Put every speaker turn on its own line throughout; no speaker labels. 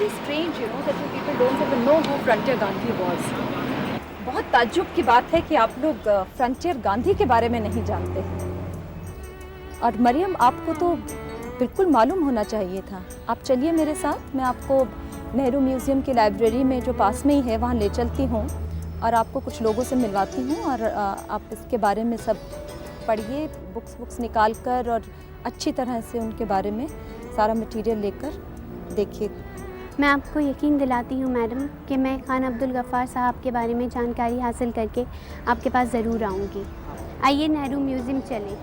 very strange, you know, that you people don't even know who Frontier Gandhi was. बहुत ताज्जुब की बात है कि आप लोग फ्रंटियर गांधी के बारे में नहीं जानते हैं। और मरियम, आपको तो बिल्कुल मालूम होना चाहिए था। आप चलिए मेरे साथ, मैं आपको नेहरू म्यूज़ियम की लाइब्रेरी में जो पास में ही है वहाँ ले चलती हूँ और आपको कुछ लोगों से मिलवाती हूँ और आप इसके बारे में सब पढ़िए, बुक्स निकाल कर और अच्छी तरह से उनके बारे में सारा मटेरियल लेकर देखिए।
मैं आपको यकीन दिलाती हूँ मैडम कि मैं खान अब्दुल गफ़ार साहब के बारे में जानकारी हासिल करके आपके पास ज़रूर आऊँगी। आइए नेहरू म्यूज़ियम चलें।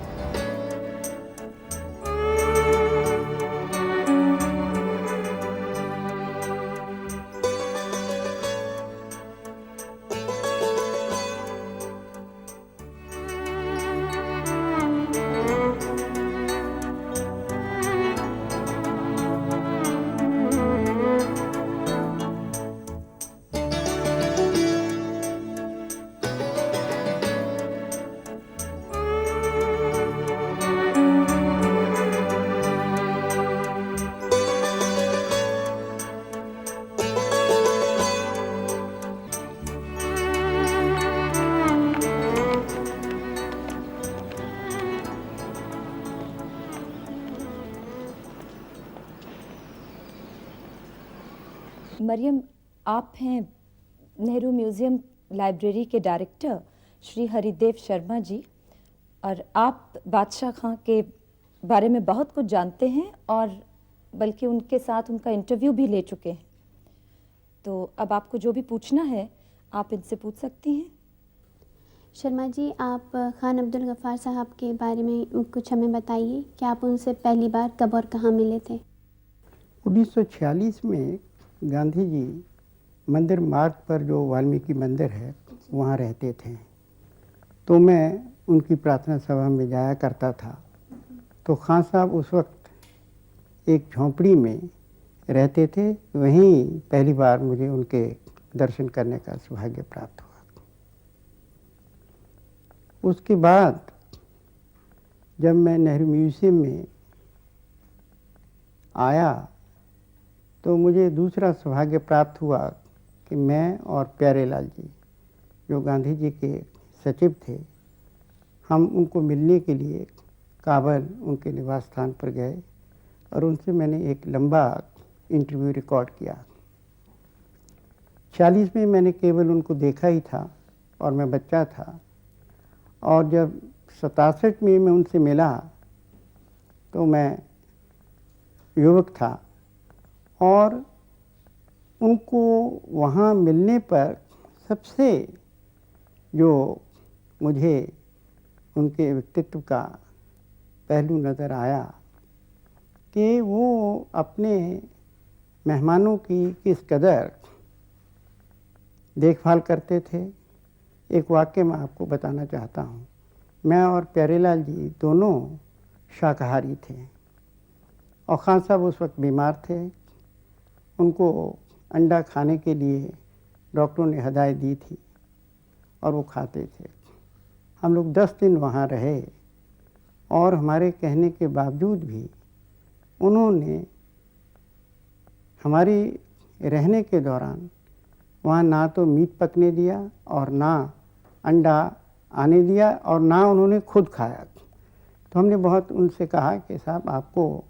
मरियम, आप हैं नेहरू म्यूज़ियम लाइब्रेरी के डायरेक्टर श्री हरिदेव शर्मा जी, और आप बादशाह खां के बारे में बहुत कुछ जानते हैं और बल्कि उनके साथ उनका इंटरव्यू भी ले चुके हैं। तो अब आपको जो भी पूछना है आप इनसे पूछ सकती हैं।
शर्मा जी, आप खान अब्दुल गफ़ार साहब के बारे में कुछ हमें बताइए कि आप उनसे पहली बार कब और कहाँ मिले थे।
1946 में गांधी जी मंदिर मार्ग पर जो वाल्मीकि मंदिर है वहाँ रहते थे, तो मैं उनकी प्रार्थना सभा में जाया करता था। तो खान साहब उस वक्त एक झोंपड़ी में रहते थे, वहीं पहली बार मुझे उनके दर्शन करने का सौभाग्य प्राप्त हुआ। उसके बाद जब मैं नेहरू म्यूज़ियम में आया तो मुझे दूसरा सौभाग्य प्राप्त हुआ कि मैं और प्यारेलाल जी, जो गांधी जी के सचिव थे, हम उनको मिलने के लिए काबुल उनके निवास स्थान पर गए और उनसे मैंने एक लंबा इंटरव्यू रिकॉर्ड किया। 40 में मैंने केवल उनको देखा ही था और मैं बच्चा था, और जब 67 में मैं उनसे मिला तो मैं युवक था। और उनको वहाँ मिलने पर सबसे जो मुझे उनके व्यक्तित्व का पहलू नज़र आया कि वो अपने मेहमानों की किस कदर देखभाल करते थे। एक वाक़या मैं आपको बताना चाहता हूँ। मैं और प्यारेलाल जी दोनों शाकाहारी थे और खान साहब उस वक्त बीमार थे। उनको अंडा खाने के लिए डॉक्टरों ने हदायत दी थी और वो खाते थे। हम लोग 10 दिन वहाँ रहे और हमारे कहने के बावजूद भी उन्होंने हमारी रहने के दौरान वहाँ ना तो मीट पकने दिया और ना अंडा आने दिया और ना उन्होंने खुद खाया। तो हमने बहुत उनसे कहा कि साहब आपको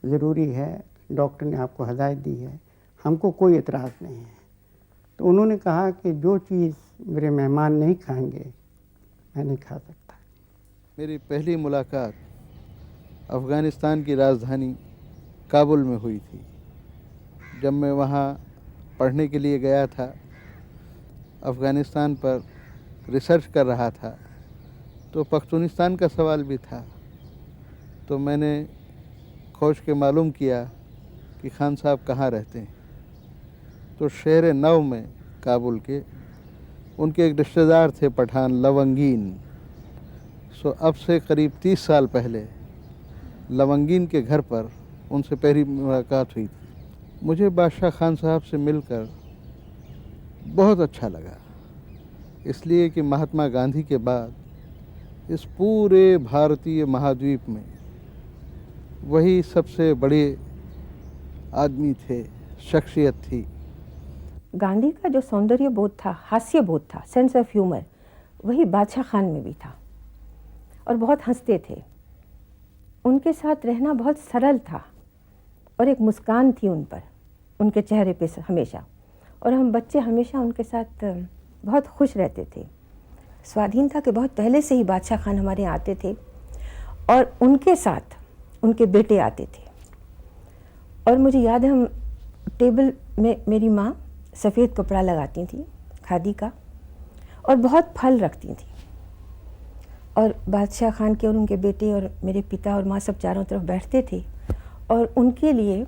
ज़रूरी है, डॉक्टर ने आपको हदायत दी है, हमको कोई एतराज़ नहीं है। तो उन्होंने कहा कि जो चीज़ मेरे मेहमान नहीं खाएंगे मैं नहीं खा सकता।
मेरी पहली मुलाकात अफ़गानिस्तान की राजधानी काबुल में हुई थी। जब मैं वहाँ पढ़ने के लिए गया था, अफ़गानिस्तान पर रिसर्च कर रहा था, तो पख्तूनिस्तान का सवाल भी था। तो मैंने खोज के मालूम किया कि खान साहब कहाँ रहते हैं। तो शहर नव में काबुल के उनके एक रिश्तेदार थे पठान लवंगीन। अब से करीब 30 साल पहले लवंगीन के घर पर उनसे पहली मुलाकात हुई थी। मुझे बादशाह खान साहब से मिलकर बहुत अच्छा लगा, इसलिए कि महात्मा गांधी के बाद इस पूरे भारतीय महाद्वीप में वही सबसे बड़े आदमी थे, शख्सियत थी।
गांधी का जो सौंदर्य बोध था, हास्य बोध था, सेंस ऑफ ह्यूमर, वही बादशाह खान में भी था और बहुत हंसते थे। उनके साथ रहना बहुत सरल था और एक मुस्कान थी उन पर, उनके चेहरे पे हमेशा, और हम बच्चे हमेशा उनके साथ बहुत खुश रहते थे। स्वाधीनता के बहुत पहले से ही बादशाह खान हमारे यहाँ आते थे और उनके साथ उनके बेटे आते थे। और मुझे याद है, हम टेबल में मेरी माँ सफ़ेद कपड़ा लगाती थी खादी का और बहुत फल रखती थी, और बादशाह खान के और उनके बेटे और मेरे पिता और माँ सब चारों तरफ बैठते थे और उनके लिए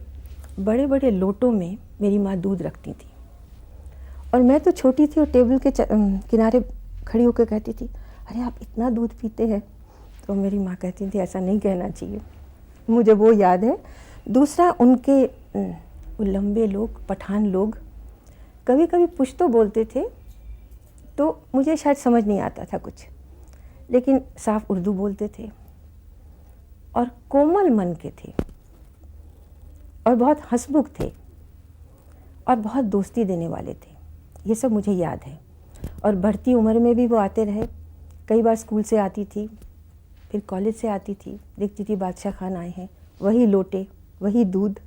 बड़े बड़े लोटों में मेरी माँ दूध रखती थी। और मैं तो छोटी थी और टेबल के किनारे खड़ी होकर कहती थी, अरे आप इतना दूध पीते हैं। तो मेरी माँ कहती थी ऐसा नहीं कहना चाहिए। मुझे वो याद है। दूसरा, उनके वो लंबे लोग, पठान लोग कभी कभी पुश्तो बोलते थे तो मुझे शायद समझ नहीं आता था कुछ, लेकिन साफ उर्दू बोलते थे और कोमल मन के थे और बहुत हंसमुख थे और बहुत दोस्ती देने वाले थे। ये सब मुझे याद है। और बढ़ती उम्र में भी वो आते रहे। कई बार स्कूल से आती थी, फिर कॉलेज से आती थी, देखती थी बादशाह खान आए हैं, वही लोटे, वही दूध,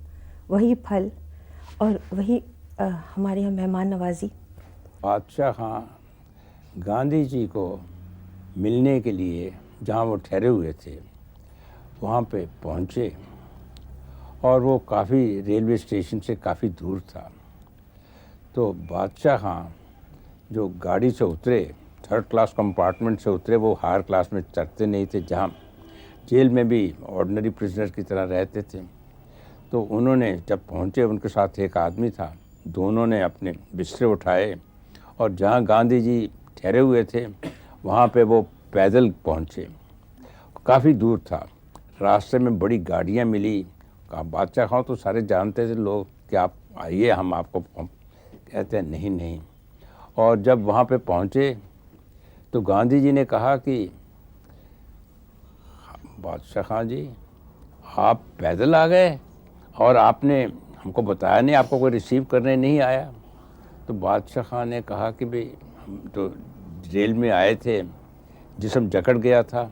वही फल और वही हमारे यहाँ मेहमान नवाजी।
बादशाह खां गांधी जी को मिलने के लिए जहाँ वो ठहरे हुए थे वहाँ पे पहुँचे, और वो काफ़ी रेलवे स्टेशन से काफ़ी दूर था। तो बादशाह खां जो गाड़ी से उतरे, थर्ड क्लास कंपार्टमेंट से उतरे, वो हायर क्लास में चढ़ते नहीं थे, जहाँ जेल में भी ऑर्डिनरी प्रिजनर की तरह रहते थे। तो उन्होंने जब पहुँचे, उनके साथ एक आदमी था, दोनों ने अपने बिस्तरे उठाए और जहाँ गांधी जी ठहरे हुए थे वहाँ पे वो पैदल पहुँचे। काफ़ी दूर था, रास्ते में बड़ी गाड़ियाँ मिली। बादशाह खां तो सारे जानते थे लोग कि आप आइए, हम आपको, कहते हैं नहीं नहीं। और जब वहाँ पे पहुँचे तो गांधी जी ने कहा कि बादशाह खां जी, आप पैदल आ गए और आपने हमको बताया नहीं, आपको कोई रिसीव करने नहीं आया। तो बादशाह खान ने कहा कि भाई हम तो जेल में आए थे, जिस्म जकड़ गया था,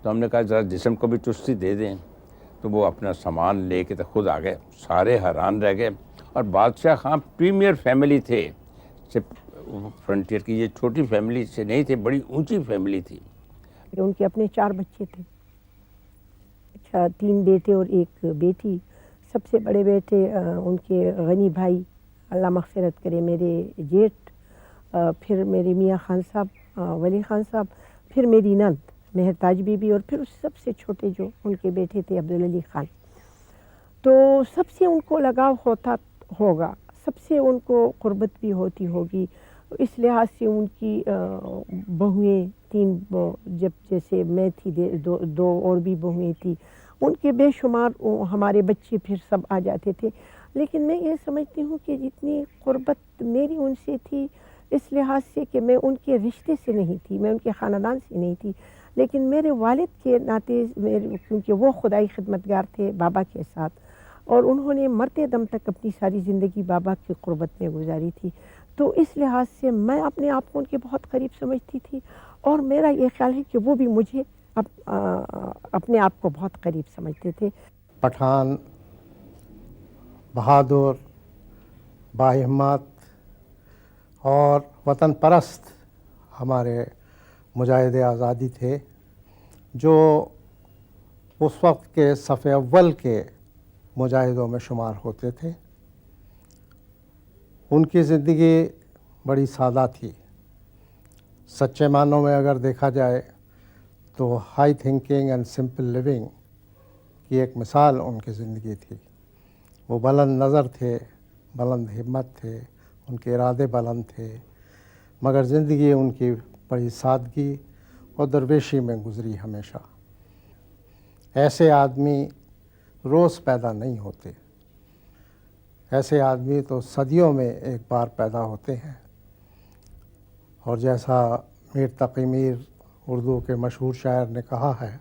तो हमने कहा ज़रा जिस्म को भी चुस्ती दे दें। तो वो अपना सामान लेके तो खुद आ गए। सारे हैरान रह गए। और बादशाह खां प्रीमियर फैमिली थे, सिर्फ फ्रंटियर की ये छोटी फैमिली से नहीं थे, बड़ी ऊंची फैमिली थी।
उनके अपने 4 बच्चे थे, अच्छा 3 बेटे और 1 बेटी। सबसे बड़े बेटे उनके गनी भाई, अल्लाह मग़फ़िरत करे, मेरे जेठ, फिर मेरे मियाँ खान साहब, वली खान साहब, फिर मेरी नंद मेहरताज बीबी, और फिर उस सबसे छोटे जो उनके बेटे थे अब्दुल अली खान। तो सबसे उनको लगाव होता होगा, सबसे उनको क़ुर्बत भी होती होगी। इस लिहाज से उनकी बहुएँ 3, जब जैसे मैं थी, 2 और भी बहुएँ थी, उनके बेशुमार हमारे बच्चे फिर सब आ जाते थे। लेकिन मैं ये समझती हूँ कि जितनी क़ुर्बत मेरी उनसे थी, इस लिहाज से कि मैं उनके रिश्ते से नहीं थी, मैं उनके ख़ानदान से नहीं थी, लेकिन मेरे वालिद के नाते, क्योंकि वो खुदाई खिदमतगार थे बाबा के साथ, और उन्होंने मरते दम तक अपनी सारी ज़िंदगी बाबा की क़ुर्बत में गुजारी थी। तो इस लिहाज से मैं अपने आप को उनके बहुत करीब समझती थी, और मेरा ये ख्याल है कि वो भी मुझे अपने आप को बहुत करीब समझते थे।
पठान, बहादुर, बाहिम्मत और वतन परस्त हमारे मुजाहिद आज़ादी थे, जो उस वक्त के सफ़े अव्वल के मुजाहिदों में शुमार होते थे। उनकी ज़िंदगी बड़ी सादा थी। सच्चे मानों में अगर देखा जाए तो high thinking and simple living की एक मिसाल उनकी ज़िंदगी थी। वो बुलंद नज़र थे, बुलंद हिम्मत थे, उनके इरादे बुलंद थे, मगर ज़िंदगी उनकी बड़ी सादगी और दरवेशी में गुज़री हमेशा। ऐसे आदमी रोज़ पैदा नहीं होते, ऐसे आदमी तो सदियों में एक बार पैदा होते हैं। और जैसा मीर तक़ी मीर उर्दू के मशहूर शायर ने कहा है,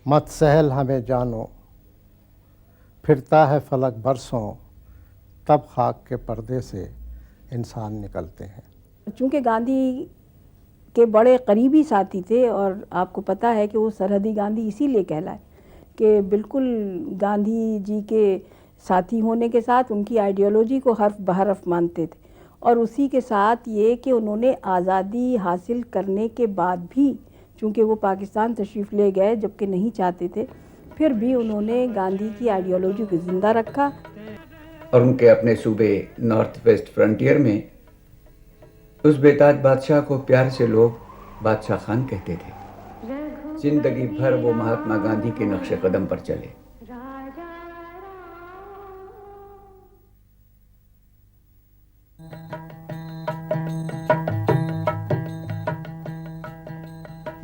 मत सहल हमें जानो, फिरता है फलक बरसों,
तब खाक के पर्दे से इंसान निकलते हैं।
चूँकि गांधी के बड़े करीबी साथी थे और आपको पता है कि वो सरहदी गांधी इसीलिए कहलाए कि बिल्कुल गांधी जी के साथी होने के साथ उनकी आइडियोलॉजी को हर्फ बहरफ मानते थे, और उसी के साथ ये कि उन्होंने आज़ादी हासिल करने के बाद भी, चूँकि वो पाकिस्तान तशरीफ़ ले गए जबकि नहीं चाहते थे, फिर भी उन्होंने गांधी की आइडियोलॉजी को ज़िंदा रखा।
और उनके अपने सूबे नॉर्थ वेस्ट फ्रंटियर में उस बेताज बादशाह को प्यार से लोग बादशाह खान कहते थे। जिंदगी भर वो महात्मा गांधी के नक्श कदम पर चले।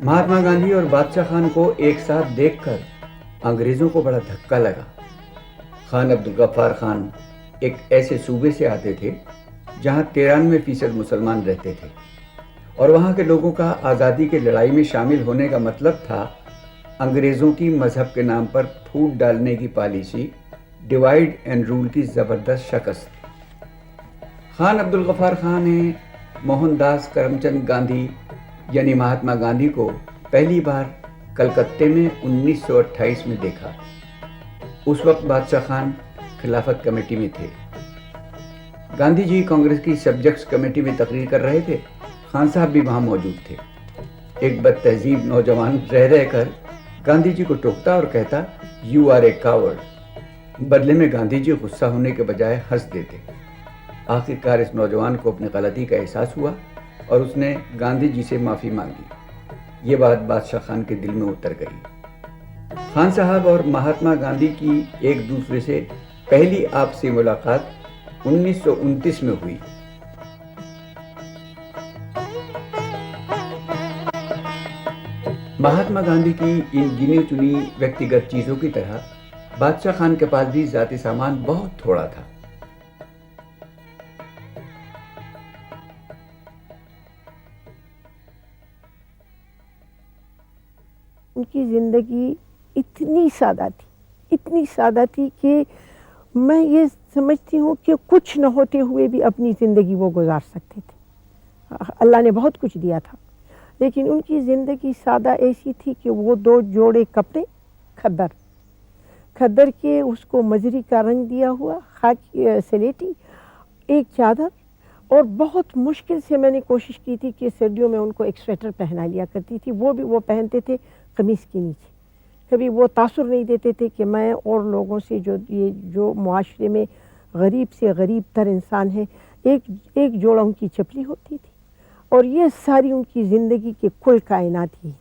महात्मा गांधी और बादशाह खान को एक साथ देखकर अंग्रेजों को बड़ा धक्का लगा। खान अब्दुल गफ्फार खान एक ऐसे सूबे से आते थे जहां 93% मुसलमान रहते थे, और वहां के लोगों का आज़ादी की लड़ाई में शामिल होने का मतलब था अंग्रेज़ों की मजहब के नाम पर फूट डालने की पॉलिसी, डिवाइड एंड रूल की ज़बरदस्त शिकस्त। खान अब्दुल गफ्फार खान ने मोहनदास करमचंद गांधी यानी महात्मा गांधी को पहली बार कलकत्ते में 1928 में देखा। उस वक्त बादशाह खान खिलाफत कमेटी में थे। गांधी जी कांग्रेस की सब्जेक्ट्स कमेटी में तकरीर कर रहे थे। खान साहब भी वहाँ मौजूद थे। एक बदतहजीब नौजवान रह रहकर गांधी जी को टोकता और कहता, यू आर ए कावर्ड। बदले में गांधी जी गुस्सा होने के बजाय हंस देते। आखिरकार इस नौजवान को अपनी गलती का एहसास हुआ और उसने गांधी जी से माफ़ी मांगी। ये बात बादशाह खान के दिल में उतर गई। खान साहब और महात्मा गांधी की एक दूसरे से पहली आपसी मुलाकात 1929 में हुई। महात्मा गांधी की इन गिनी चुनी व्यक्तिगत चीजों की तरह बादशाह खान के पास भी जाती सामान बहुत थोड़ा था।
उनकी ज़िंदगी इतनी सादा थी कि मैं ये समझती हूँ कि कुछ न होते हुए भी अपनी ज़िंदगी वो गुजार सकते थे। अल्लाह ने बहुत कुछ दिया था, लेकिन उनकी ज़िंदगी सादा ऐसी थी कि वो 2 जोड़े कपड़े खद्दर के उसको मजरी का रंग दिया हुआ खाकी सलेटी, एक चादर, और बहुत मुश्किल से मैंने कोशिश की थी कि सर्दियों में उनको एक स्वेटर पहना लिया करती थी। वो भी वो पहनते थे कमीज़ के नीचे। कभी वो तासुर नहीं देते थे कि मैं और लोगों से जो मुआशरे में गरीब से गरीब तर इंसान है, एक जोड़ा उनकी चपली होती थी, और ये सारी उनकी ज़िंदगी की कुल कायनात ही थी।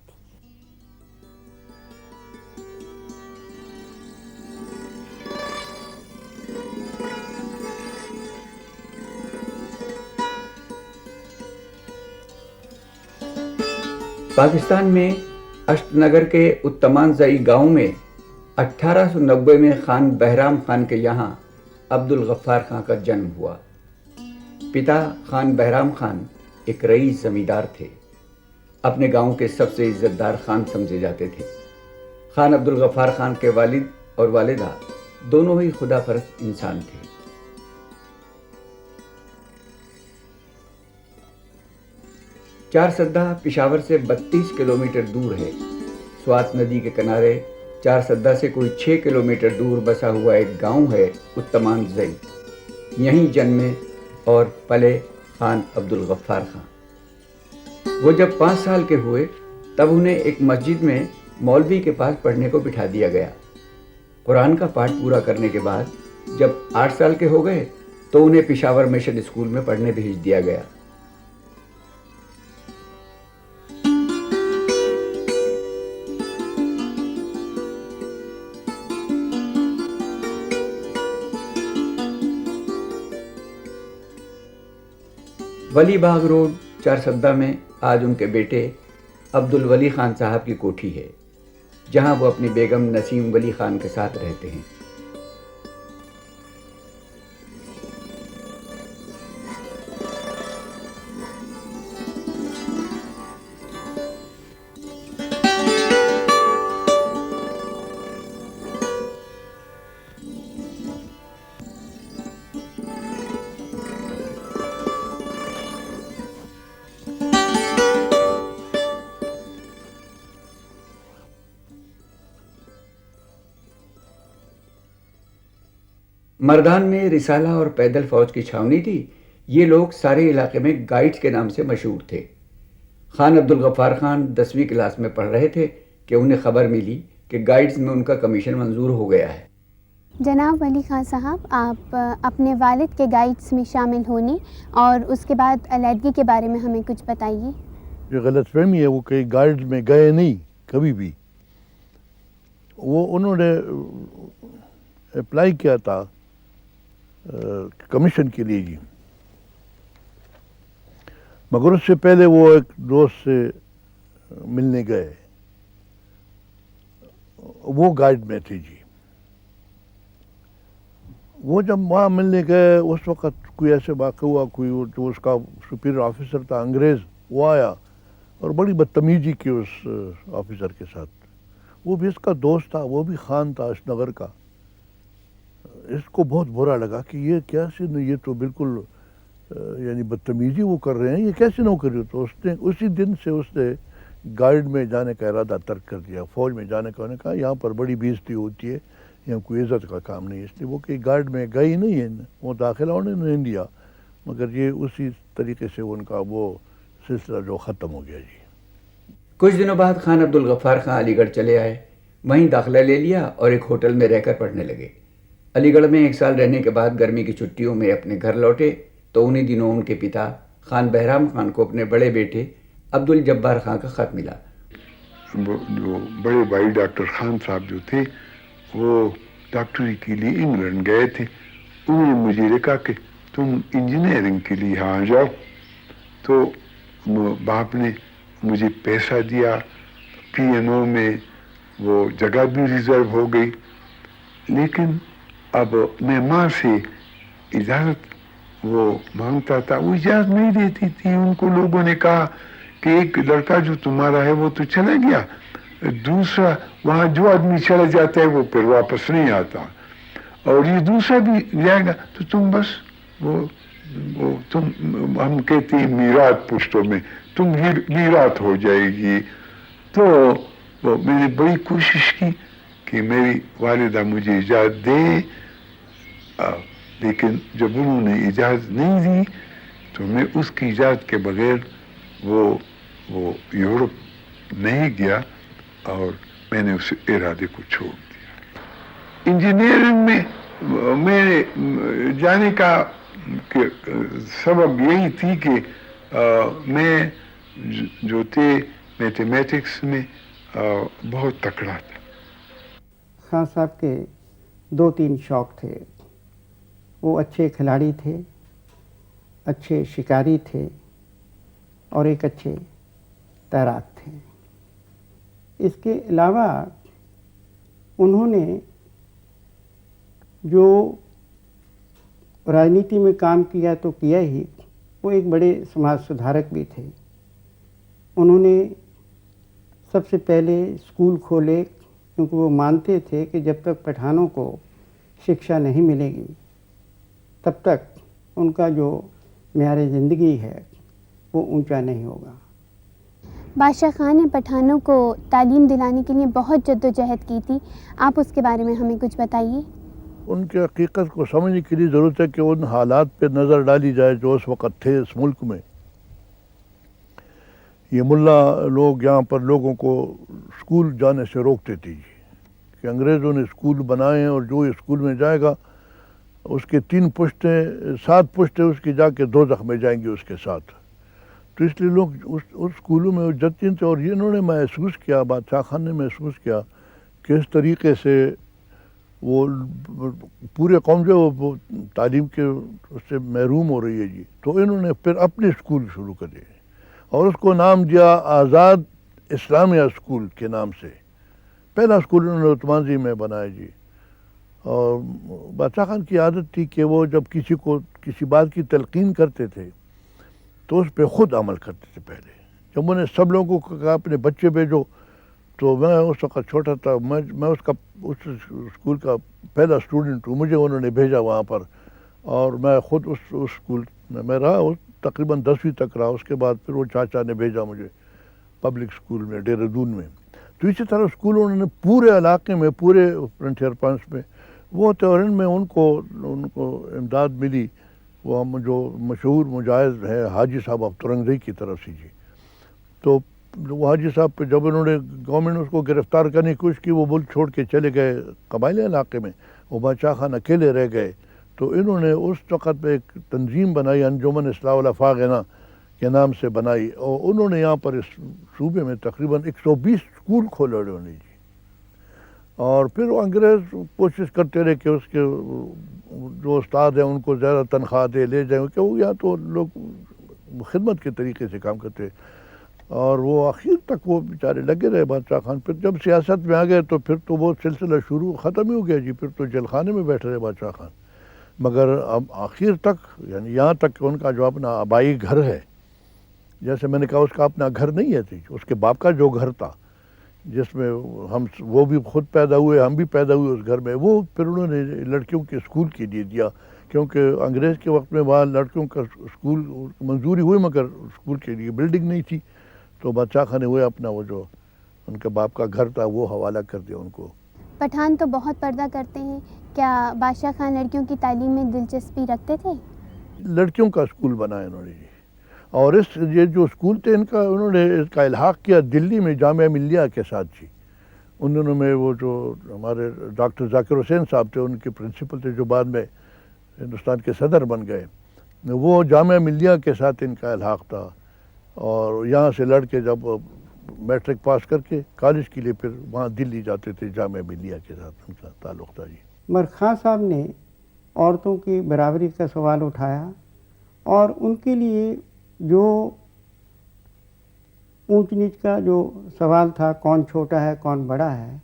पाकिस्तान में अष्टनगर के उत्तमानजई गांव में 1890 में खान बहराम खान के यहाँ अब्दुल गफ्फार खान का जन्म हुआ। पिता खान बहराम खान एक रईस जमींदार थे। अपने गांव के सबसे इज्जतदार खान समझे जाते थे। खान अब्दुल गफ्फार खान के वालिद और वालिदा दोनों ही खुदा परस्त इंसान थे। चारसद्दा पिशावर से 32 किलोमीटर दूर है। स्वात नदी के किनारे चारसद्दा से कोई 6 किलोमीटर दूर बसा हुआ एक गांव है उत्तमानजई। यहीं जन्मे और पले खान अब्दुल गफ्फार खान। वो जब 5 साल के हुए तब उन्हें एक मस्जिद में मौलवी के पास पढ़ने को बिठा दिया गया। कुरान का पाठ पूरा करने के बाद जब 8 साल के हो गए तो उन्हें पिशावर मिशन स्कूल में पढ़ने भेज दिया गया। वली बाग रोड चारसद्दा में आज उनके बेटे अब्दुल वली खान साहब की कोठी है, जहां वो अपनी बेगम नसीम वली खान के साथ रहते हैं। مردان میں رسالہ اور پیدل فوج کی چھاونی تھی. یہ لوگ سارے علاقے میں گائیڈز کے نام سے مشہور تھے. خان عبدالغفار خان 10ویں کلاس میں پڑھ رہے تھے کہ انہیں خبر ملی کہ گائیڈز میں ان کا کمیشن منظور ہو گیا ہے.
جناب ولی خان صاحب، آپ اپنے والد کے گائیڈز میں شامل ہونے اور اس کے بعد علیحدگی کے بارے میں ہمیں کچھ بتائیے.
جو غلط فہمی ہے وہ کئی گائیڈز میں گئے نہیں کبھی بھی. وہ انہوں نے اپلائی کیا تھا کمیشن کے لیے جی، مگر اس سے پہلے وہ ایک دوست سے ملنے گئے، وہ گائیڈ میں تھے جی. وہ جب وہاں ملنے گئے اس وقت کوئی ایسے واقع ہوا، کوئی جو اس کا سپیریئر آفیسر تھا انگریز، وہ آیا اور بڑی بدتمیزی کی اس آفیسر کے ساتھ. وہ بھی اس کا دوست تھا، وہ بھی خان تھا اشن نگر کا. اس کو بہت برا لگا کہ یہ کیسے یہ تو بالکل یعنی بدتمیزی وہ کر رہے ہیں، یہ کیسے نہ کر رہے. تو اس نے اسی دن سے اس نے گائیڈ میں جانے کا ارادہ ترک کر دیا، فوج میں جانے کا. انہوں نے کہا یہاں پر بڑی بےزتی ہوتی ہے، یہاں کوئی عزت کا کام نہیں. اس لیے وہ کہ گائیڈ میں گئی نہیں ہے، وہ داخلہ انہوں نے نہیں دیا، مگر یہ اسی طریقے سے ان کا وہ سلسلہ جو ختم ہو گیا جی.
کچھ دنوں بعد خان عبدالغفار خان علی گڑھ چلے آئے، وہیں داخلہ لے لیا اور ایک ہوٹل میں رہ کر پڑھنے لگے. علی گڑھ میں 1 سال رہنے کے بعد گرمی کی چھٹیوں میں اپنے گھر لوٹے تو انہی دنوں ان کے پتا خان بہرام خان کو اپنے بڑے بیٹے عبدالجبار خان کا خط ملا.
جو بڑے بھائی ڈاکٹر خان صاحب جو تھے وہ ڈاکٹری کے لیے انگلینڈ گئے تھے. انہوں نے مجھے لکھا کہ تم انجینئرنگ کے لیے یہاں جاؤ. تو باپ نے مجھے پیسہ دیا، پی این او میں وہ جگہ بھی ریزرو ہو گئی. لیکن اب میں ماں سے اجازت وہ مانگتا تھا، وہ اجازت نہیں دیتی تھی. ان کو لوگوں نے کہا کہ ایک لڑکا جو تمہارا ہے وہ تو چلا گیا، دوسرا وہاں جو آدمی چلا جاتا ہے وہ پھر واپس نہیں آتا، اور یہ دوسرا بھی جائے گا تو تم بس وہ تم ہم کہتے ہیں میراث پشتوں میں تم میراث ہو جائے گی. تو میں نے بڑی کوشش کی کہ میری والدہ مجھے اجازت دے، لیکن جب انہوں نے اجازت نہیں دی تو میں اس کی اجازت کے بغیر وہ یورپ نہیں گیا اور میں نے اس ارادے کو چھوڑ دیا. انجینئرنگ میں میرے جانے کا سبب یہی تھی کہ میں جو تھے میتھمیٹکس میں بہت تکڑا تھا.
خان صاحب کے 2-3 شوق تھے. وہ اچھے کھلاڑی تھے، اچھے شکاری تھے اور ایک اچھے تیراک تھے. اس کے علاوہ انہوں نے جو راجنیتی میں کام کیا تو کیا ہی، وہ ایک بڑے سماج سدھارک بھی تھے. انہوں نے سب سے پہلے اسکول کھولے کیونکہ وہ مانتے تھے کہ جب تک پٹھانوں کو شکشا نہیں ملے گی تب تک ان کا جو معیار زندگی ہے وہ اونچا نہیں ہوگا.
بادشاہ خان نے پٹھانوں کو تعلیم دلانے کے لیے بہت جدوجہد کی تھی، آپ اس کے بارے میں ہمیں کچھ بتائیے.
ان کے حقیقت کو سمجھنے کے لیے ضرورت ہے کہ ان حالات پہ نظر ڈالی جائے جو اس وقت تھے اس ملک میں. یہ ملا لوگ یہاں پر لوگوں کو اسکول جانے سے روکتے تھے جی، کہ انگریزوں نے اسکول بنائے ہیں اور جو اسکول میں جائے گا اس کے 7 پشتیں اس کی جا کے دوزخ میں جائیں گی اس کے ساتھ. تو اس لیے لوگ اس اسکولوں میں جاتے تھے. اور یہ انہوں نے محسوس کیا، بادشاہ خان نے محسوس کیا کہ اس طریقے سے وہ پورے قوم جو وہ تعلیم کے اس سے محروم ہو رہی ہے جی. تو انہوں نے پھر اپنے اسکول شروع کر دیے اور اس کو نام دیا آزاد اسلامیہ اسکول کے نام سے. پہلا اسکول انہوں نے عثمان میں بنایا جی. اور بادشاہ خان کی عادت تھی کہ وہ جب کسی کو کسی بات کی تلقین کرتے تھے تو اس پہ خود عمل کرتے تھے. پہلے جب انہیں سب لوگوں کو کہا اپنے بچے بھیجو، تو میں اس وقت چھوٹا تھا، میں اس اسکول کا پہلا اسٹوڈنٹ ہوں. مجھے انہوں نے بھیجا وہاں پر اور میں خود اس اسکول میں رہا، تقریباً 10ویں تک رہا. اس کے بعد پھر وہ چاچا نے بھیجا مجھے پبلک اسکول میں دہرادون میں. تو اسی طرح اسکول انہوں نے پورے علاقے میں، پورے فرنٹیئر پوائنٹس میں وہ تھے اور ان میں ان کو امداد ملی وہ ہم جو مشہور مجاہد ہے حاجی صاحب ترنگزئی کی طرف سے جی. تو وہ حاجی صاحب پہ جب انہوں نے گورنمنٹ نے اس کو گرفتار کرنے کی کوشش کی وہ ملک چھوڑ کے چلے گئے قبائلی علاقے میں, وہ بادشاہ خان اکیلے رہ گئے. تو انہوں نے اس وقت میں ایک تنظیم بنائی انجمن اصلاح الافاقنا کے نام سے بنائی, اور انہوں نے یہاں پر اس صوبے میں تقریباً 120 اسکول کھولے انہوں نے جی. اور پھر وہ انگریز کوشش کرتے رہے کہ اس کے جو استاد ہیں ان کو زیادہ تنخواہ دے لے جائیں, کہ وہ یا تو لوگ خدمت کے طریقے سے کام کرتے, اور وہ آخر تک وہ بیچارے لگے رہے بادشاہ خان. پھر جب سیاست میں آ گئے تو پھر تو وہ سلسلہ شروع ختم ہی ہو گیا جی, پھر تو جیل خانے میں بیٹھے رہے بادشاہ خان. مگر اب آخر تک یعنی یہاں تک کہ ان کا جو اپنا آبائی گھر ہے, جیسے میں نے کہا اس کا اپنا گھر نہیں ہے, اس کے باپ کا جو گھر تھا جس میں ہم وہ بھی خود پیدا ہوئے, ہم بھی پیدا ہوئے اس گھر میں, وہ پھر انہوں نے لڑکیوں کے اسکول کے لیے دیا, کیونکہ انگریز کے وقت میں وہاں لڑکیوں کا اسکول منظوری ہوئی مگر اسکول کے لیے بلڈنگ نہیں تھی. تو بادشاہ خان نے ہوئے اپنا وہ جو ان کے باپ کا گھر تھا وہ حوالہ کر دیا ان کو.
پٹھان تو بہت پردہ کرتے ہیں, کیا بادشاہ خان لڑکیوں کی تعلیم میں دلچسپی رکھتے تھے؟
لڑکیوں کا اسکول بنایا انہوں نے جی, اور یہ جو اسکول تھے ان کا انہوں نے اس کا الحاق کیا دلی میں جامعہ ملیہ کے ساتھ جی. ان دنوں میں وہ جو ہمارے ڈاکٹر ذاکر حسین صاحب تھے ان کے پرنسپل تھے جو بعد میں ہندوستان کے صدر بن گئے, وہ جامعہ ملیہ کے ساتھ ان کا الحاق تھا. اور یہاں سے لڑکے جب میٹرک پاس کر کے کالج کے لیے پھر وہاں دلی جاتے تھے, جامعہ ملیہ کے ساتھ ان کا تعلق تھا جی.
عمر خان صاحب نے عورتوں کی برابری کا سوال اٹھایا, اور ان کے لیے جو اونچ نیچ کا جو سوال تھا کون چھوٹا ہے کون بڑا ہے,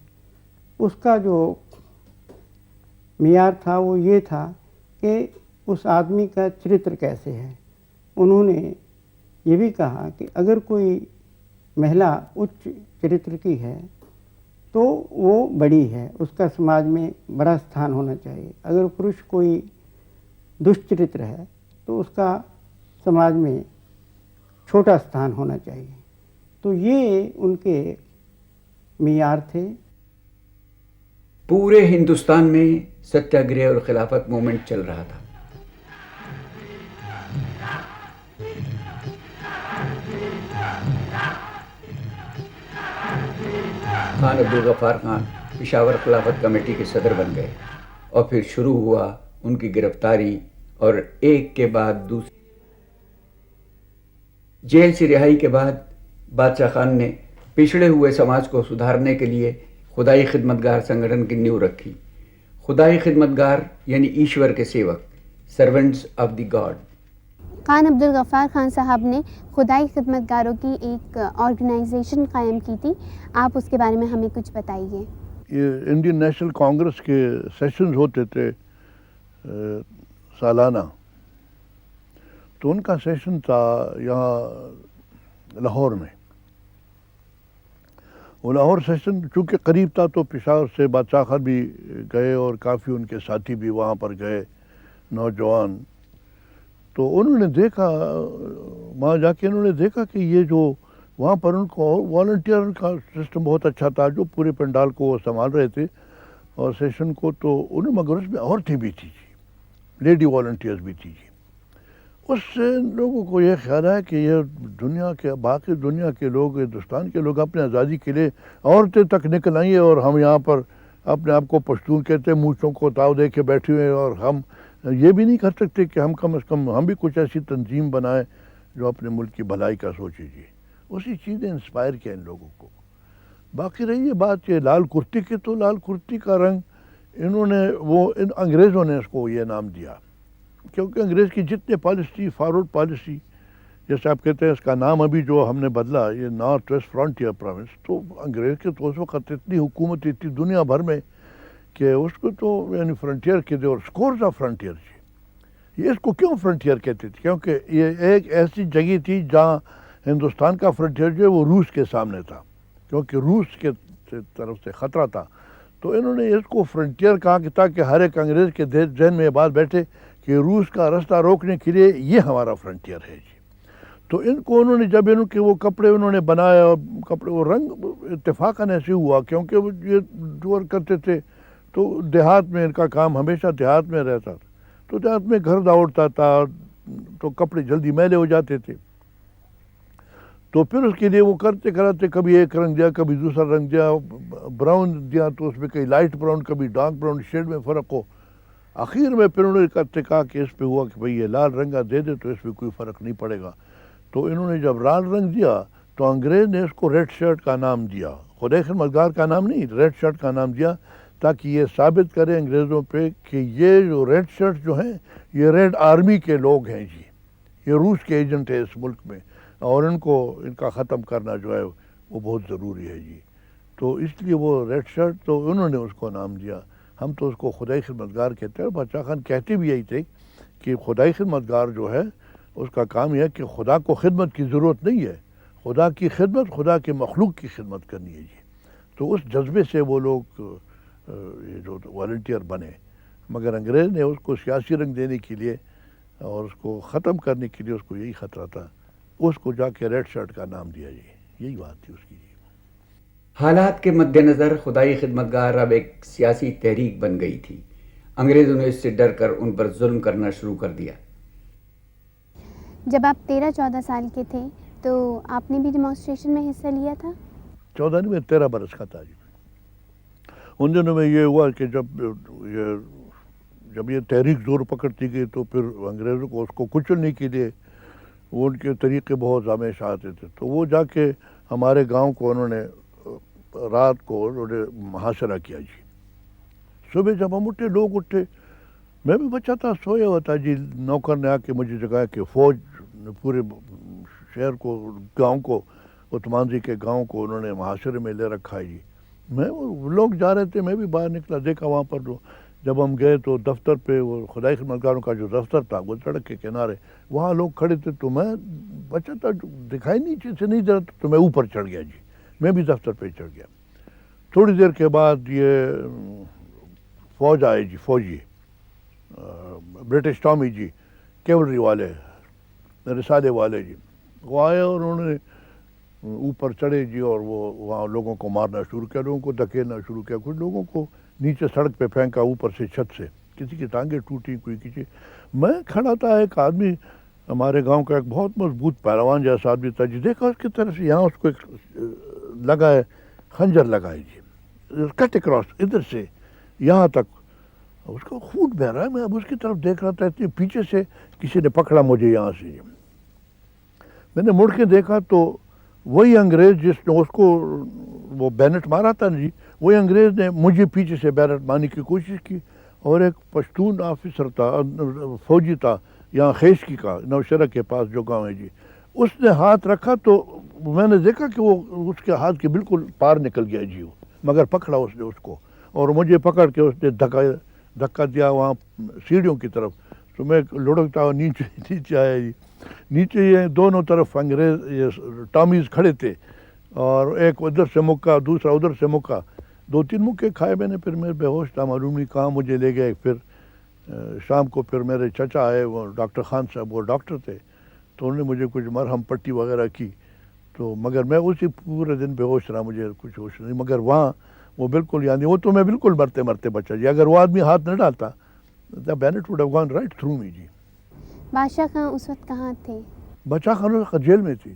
اس کا جو معیار تھا وہ یہ تھا کہ اس آدمی کا چرتر کیسے ہے. انہوں نے یہ بھی کہا کہ اگر کوئی مہیلا اچ چرتر کی ہے تو وہ بڑی ہے, اس کا سماج میں بڑا استھان ہونا چاہیے. اگر پروش کوئی دشچرتر ہے تو اس کا سماج میں چھوٹا استھان ہونا چاہیے. تو یہ ان کے معیار تھے.
پورے ہندوستان میں ستیہ گرہ اور خلافت موومنٹ چل رہا تھا. خان عبدالغفار خان پشاور خلافت کمیٹی کے صدر بن گئے, اور پھر شروع ہوا ان کی گرفتاری اور ایک کے بعد دوسری. جیل سے رہائی کے بعد بادشاہ خان نے پچھڑے ہوئے سماج کو سدھارنے کے لیے خدائی خدمتگار سنگٹھن کی نیو رکھی. خدائی خدمتگار یعنی ایشور کے سیوک, servants of the God.
Khan Abdul Ghaffar Khan صاحب نے خدائی خدمتگاروں کی ایک آرگنائزیشن قائم کی تھی, آپ اس کے بارے میں ہمیں کچھ بتائیے.
یہ انڈین نیشنل کانگریس کے سیشنز ہوتے تھے سالانہ, تو ان کا سیشن تھا یہاں لاہور میں. وہ لاہور سیشن چونکہ قریب تھا تو پشاور سے بادشاہ خان بھی گئے اور کافی ان کے ساتھی بھی وہاں پر گئے نوجوان. تو انہوں نے دیکھا وہاں جا کے, انہوں نے دیکھا کہ یہ جو وہاں پر ان کو والنٹیئر کا سسٹم بہت اچھا تھا جو پورے پنڈال کو وہ سنبھال رہے تھے اور سیشن کو. تو انہیں مگر اس میں عورتیں بھی تھی جی, لیڈی والنٹیئرز بھی تھی جی. اس سے لوگوں کو یہ خیال ہے کہ یہ دنیا کے باقی دنیا کے لوگ ہندوستان کے لوگ اپنے آزادی کے لیے عورتیں تک نکل آئی ہیں, اور ہم یہاں پر اپنے آپ کو پشتون کہتے ہیں, مونچھوں کو تاؤ دے کے بیٹھے ہوئے ہیں, اور ہم یہ بھی نہیں کر سکتے کہ ہم کم از کم ہم بھی کچھ ایسی تنظیم بنائیں جو اپنے ملک کی بھلائی کا سوچے جی. اسی چیزیں انسپائر کیا ان لوگوں کو. باقی رہی یہ بات کہ لال کرتی کی, تو لال کرتی کا رنگ انہوں نے وہ ان انگریزوں نے اس کو یہ نام دیا, کیونکہ انگریز کی جتنے پالیسی فارورڈ پالیسی جیسے آپ کہتے ہیں اس کا نام ابھی جو ہم نے بدلا یہ نارتھ ویسٹ فرنٹیئر پروونس, تو انگریز کے تو اس وقت اتنی حکومت تھی دنیا بھر میں کہ اس کو تو یعنی فرنٹیئر کہتے اور اسکورز آف فرنٹیئر جی. یہ اس کو کیوں فرنٹیئر کہتے تھے؟ کیونکہ یہ ایک ایسی جگہ تھی جہاں ہندوستان کا فرنٹیئر جو ہے وہ روس کے سامنے تھا, کیونکہ روس کے طرف سے خطرہ تھا. تو انہوں نے اس کو فرنٹیئر کہا کہ تاکہ ہر ایک انگریز کے ذہن میں یہ بات بیٹھے کہ روس کا راستہ روکنے کے لیے یہ ہمارا فرنٹیئر ہے جی. تو ان کو انہوں نے جب ان کے وہ کپڑے انہوں نے بنایا, اور کپڑے وہ رنگ اتفاقاً ایسے ہوا کیونکہ وہ یہ ٹور کرتے تھے تو دیہات میں ان کا کام ہمیشہ دیہات میں رہتا تھا، تو دیہات میں گھر دوڑتا تھا تو کپڑے جلدی میلے ہو جاتے تھے، تو پھر اس کے لیے وہ کرتے کراتے کبھی ایک رنگ دیا کبھی دوسرا رنگ دیا، براؤن دیا تو اس میں کئی لائٹ براؤن کبھی ڈارک براؤن، شیڈ میں فرق ہو. آخر میں پھر انہوں نے کہا کہ اس پہ ہوا کہ بھئی یہ لال رنگا دے دے تو اس میں کوئی فرق نہیں پڑے گا. تو انہوں نے جب لال رنگ دیا تو انگریز نے اس کو ریڈ شرٹ کا نام دیا، خدای خدمتگار کا نام نہیں، ریڈ شرٹ کا نام دیا، تاکہ یہ ثابت کرے انگریزوں پہ کہ یہ جو ریڈ شرٹ جو ہیں یہ ریڈ آرمی کے لوگ ہیں جی، یہ روس کے ایجنٹ ہیں اس ملک میں، اور ان کا ختم کرنا جو ہے وہ بہت ضروری ہے جی. تو اس لیے وہ ریڈ شرٹ تو انہوں نے اس کو نام دیا. ہم تو اس کو خدای خدمتگار کہتے ہیں. بادشاہ خان کہتے بھی یہی تھے کہ خدای خدمتگار جو ہے اس کا کام یہ ہے کہ خدا کو خدمت کی ضرورت نہیں ہے، خدا کی خدمت خدا کے مخلوق کی خدمت کرنی ہے جی. تو اس جذبے سے وہ لوگ یہ جو والنٹیئر بنے، مگر انگریز نے اس کو سیاسی رنگ دینے کے لیے اور اس کو ختم کرنے کے لیے اس کو یہی خطرہ تھا، اس کو جا کے ریڈ شرٹ کا نام دیا جی. یہی بات تھی اس کی.
حالات کے مد نظر خدائی خدمتگار اب ایک سیاسی تحریک بن گئی تھی. انگریزوں نے اس سے ڈر کر ان پر ظلم کرنا شروع کر دیا.
جب آپ 13-14 سال کے تھے تو آپ نے بھی ڈیمانسٹریشن میں حصہ لیا تھا؟
14 نہیں، میں 13 برس کا تھا جی. ان دنوں میں یہ ہوا کہ جب یہ تحریک زور پکڑتی گئی تو پھر انگریزوں کو اس کو کچلنے کے لیے وہ ان کے طریقے بہت ہمیشہ آتے تھے. تو وہ جا کے ہمارے گاؤں کو انہوں نے رات کو انہوں نے محاصرہ کیا جی. صبح جب ہم اٹھے، لوگ اٹھے، میں بھی بچہ تھا، سویا ہوا تھا جی. نوکر نے آ کے مجھے جگایا کہ فوج نے پورے شہر کو، گاؤں کو، عثمان کے گاؤں کو انہوں نے محاصرے میں لے رکھا ہے جی. لوگ جا رہے تھے، میں بھی باہر نکلا، دیکھا وہاں پر. جب ہم گئے تو دفتر پہ وہ خدائی خدمتگاروں کا جو دفتر تھا وہ سڑک کے کنارے، وہاں لوگ کھڑے تھے. تو میں بچہ تھا، دکھائی نیچے سے نہیں دے رہا تو میں اوپر چڑھ گیا جی. میں بھی دفتر پہ چڑھ گیا. تھوڑی دیر کے بعد یہ فوج آئے جی، فوجی برٹش ٹامی جی، کیولری والے، رسالے والے جی. وہ آئے اور انہوں نے اوپر چڑھے جی، اور وہ وہاں لوگوں کو مارنا شروع کیا، لوگوں کو دھکیلنا شروع کیا. کچھ لوگوں کو نیچے سڑک پہ پھینکا، اوپر سے چھت سے، کسی کی ٹانگیں ٹوٹی، کوئی کسی. میں کھڑا تھا، ایک آدمی ہمارے گاؤں کا ایک بہت مضبوط پہلوان جیسا آدمی تھا جی. دیکھا اس کی طرف سے یہاں اس کو ایک لگا ہے، خنجر لگا ہے جی، کٹ اکراس ادھر سے یہاں تک، اس کا خون بہہ رہا ہے. میں اب اس کی طرف دیکھ رہا تھا، اتنے پیچھے سے کسی نے پکڑا مجھے یہاں سے جی. میں نے مڑ کے دیکھا تو وہی انگریز جس نے اس کو وہ بینٹ مارا تھا نا جی، وہی انگریز نے مجھے پیچھے سے بینٹ مارنے کی کوشش کی. اور ایک پشتون آفیسر تھا، فوجی تھا یہاں خیشکی کا، نوشہرہ کے پاس جو گاؤں ہے جی. اس نے ہاتھ رکھا تو میں نے دیکھا کہ وہ اس کے ہاتھ کے بالکل پار نکل گیا جی. وہ مگر پکڑا اس نے اس کو، اور مجھے پکڑ کے اس نے دھکا دیا وہاں سیڑھیوں کی طرف. تو میں لڑکتا ہوا نیچے آیا جی. نیچے یہ دونوں طرف انگریز یہ ٹامیز کھڑے تھے، اور ایک ادھر سے مکہ، دوسرا ادھر سے مکہ. 2-3 مکے کھائے میں نے. پھر میں بے ہوش تھا، معلوم نہیں کہاں مجھے لے گئے. پھر شام کو پھر میرے چچا آئے، وہ ڈاکٹر خان صاحب، وہ ڈاکٹر تھے، تو انہوں نے مجھے کچھ مرہم پٹی وغیرہ کی. تو مگر میں اسی پورے دن بے ہوش رہا، مجھے کچھ ہوش نہیں. مگر وہاں وہ بالکل، یعنی وہ تو میں بالکل مرتے بچا جی. اگر وہ آدمی ہاتھ نہ ڈالتا the bayonet would have gone right through me جی.
بادشاہ خان اس وقت کہاں تھے؟
بادشاہ خان اس وقت جیل میں تھی.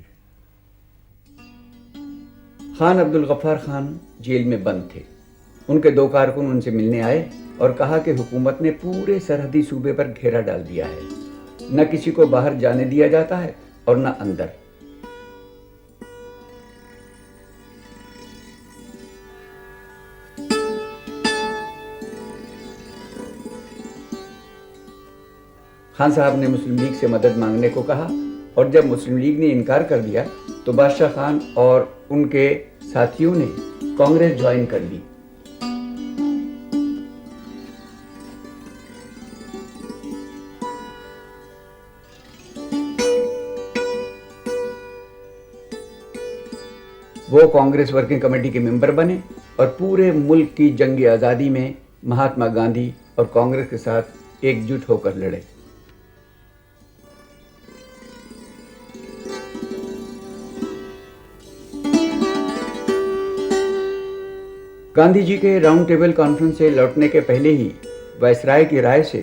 خان عبدالغفار خان جیل میں بند تھے. ان کے 2 کارکن ان سے ملنے آئے اور کہا کہ حکومت نے پورے سرحدی صوبے پر گھیرا ڈال دیا ہے، نہ کسی کو باہر جانے دیا جاتا ہے اور نہ اندر. خان صاحب نے مسلم لیگ سے مدد مانگنے کو کہا، اور جب مسلم لیگ نے انکار کر دیا تو بادشاہ خان اور ان کے ساتھیوں نے کانگریس جوائن کر لی. وہ کانگریس ورکنگ کمیٹی کے ممبر بنے اور پورے ملک کی جنگ آزادی میں مہاتما گاندھی اور کانگریس کے ساتھ ایک جٹ ہو کر لڑے. गांधी जी के राउंड टेबल कॉन्फ्रेंस से लौटने के पहले ही वायसराय की राय से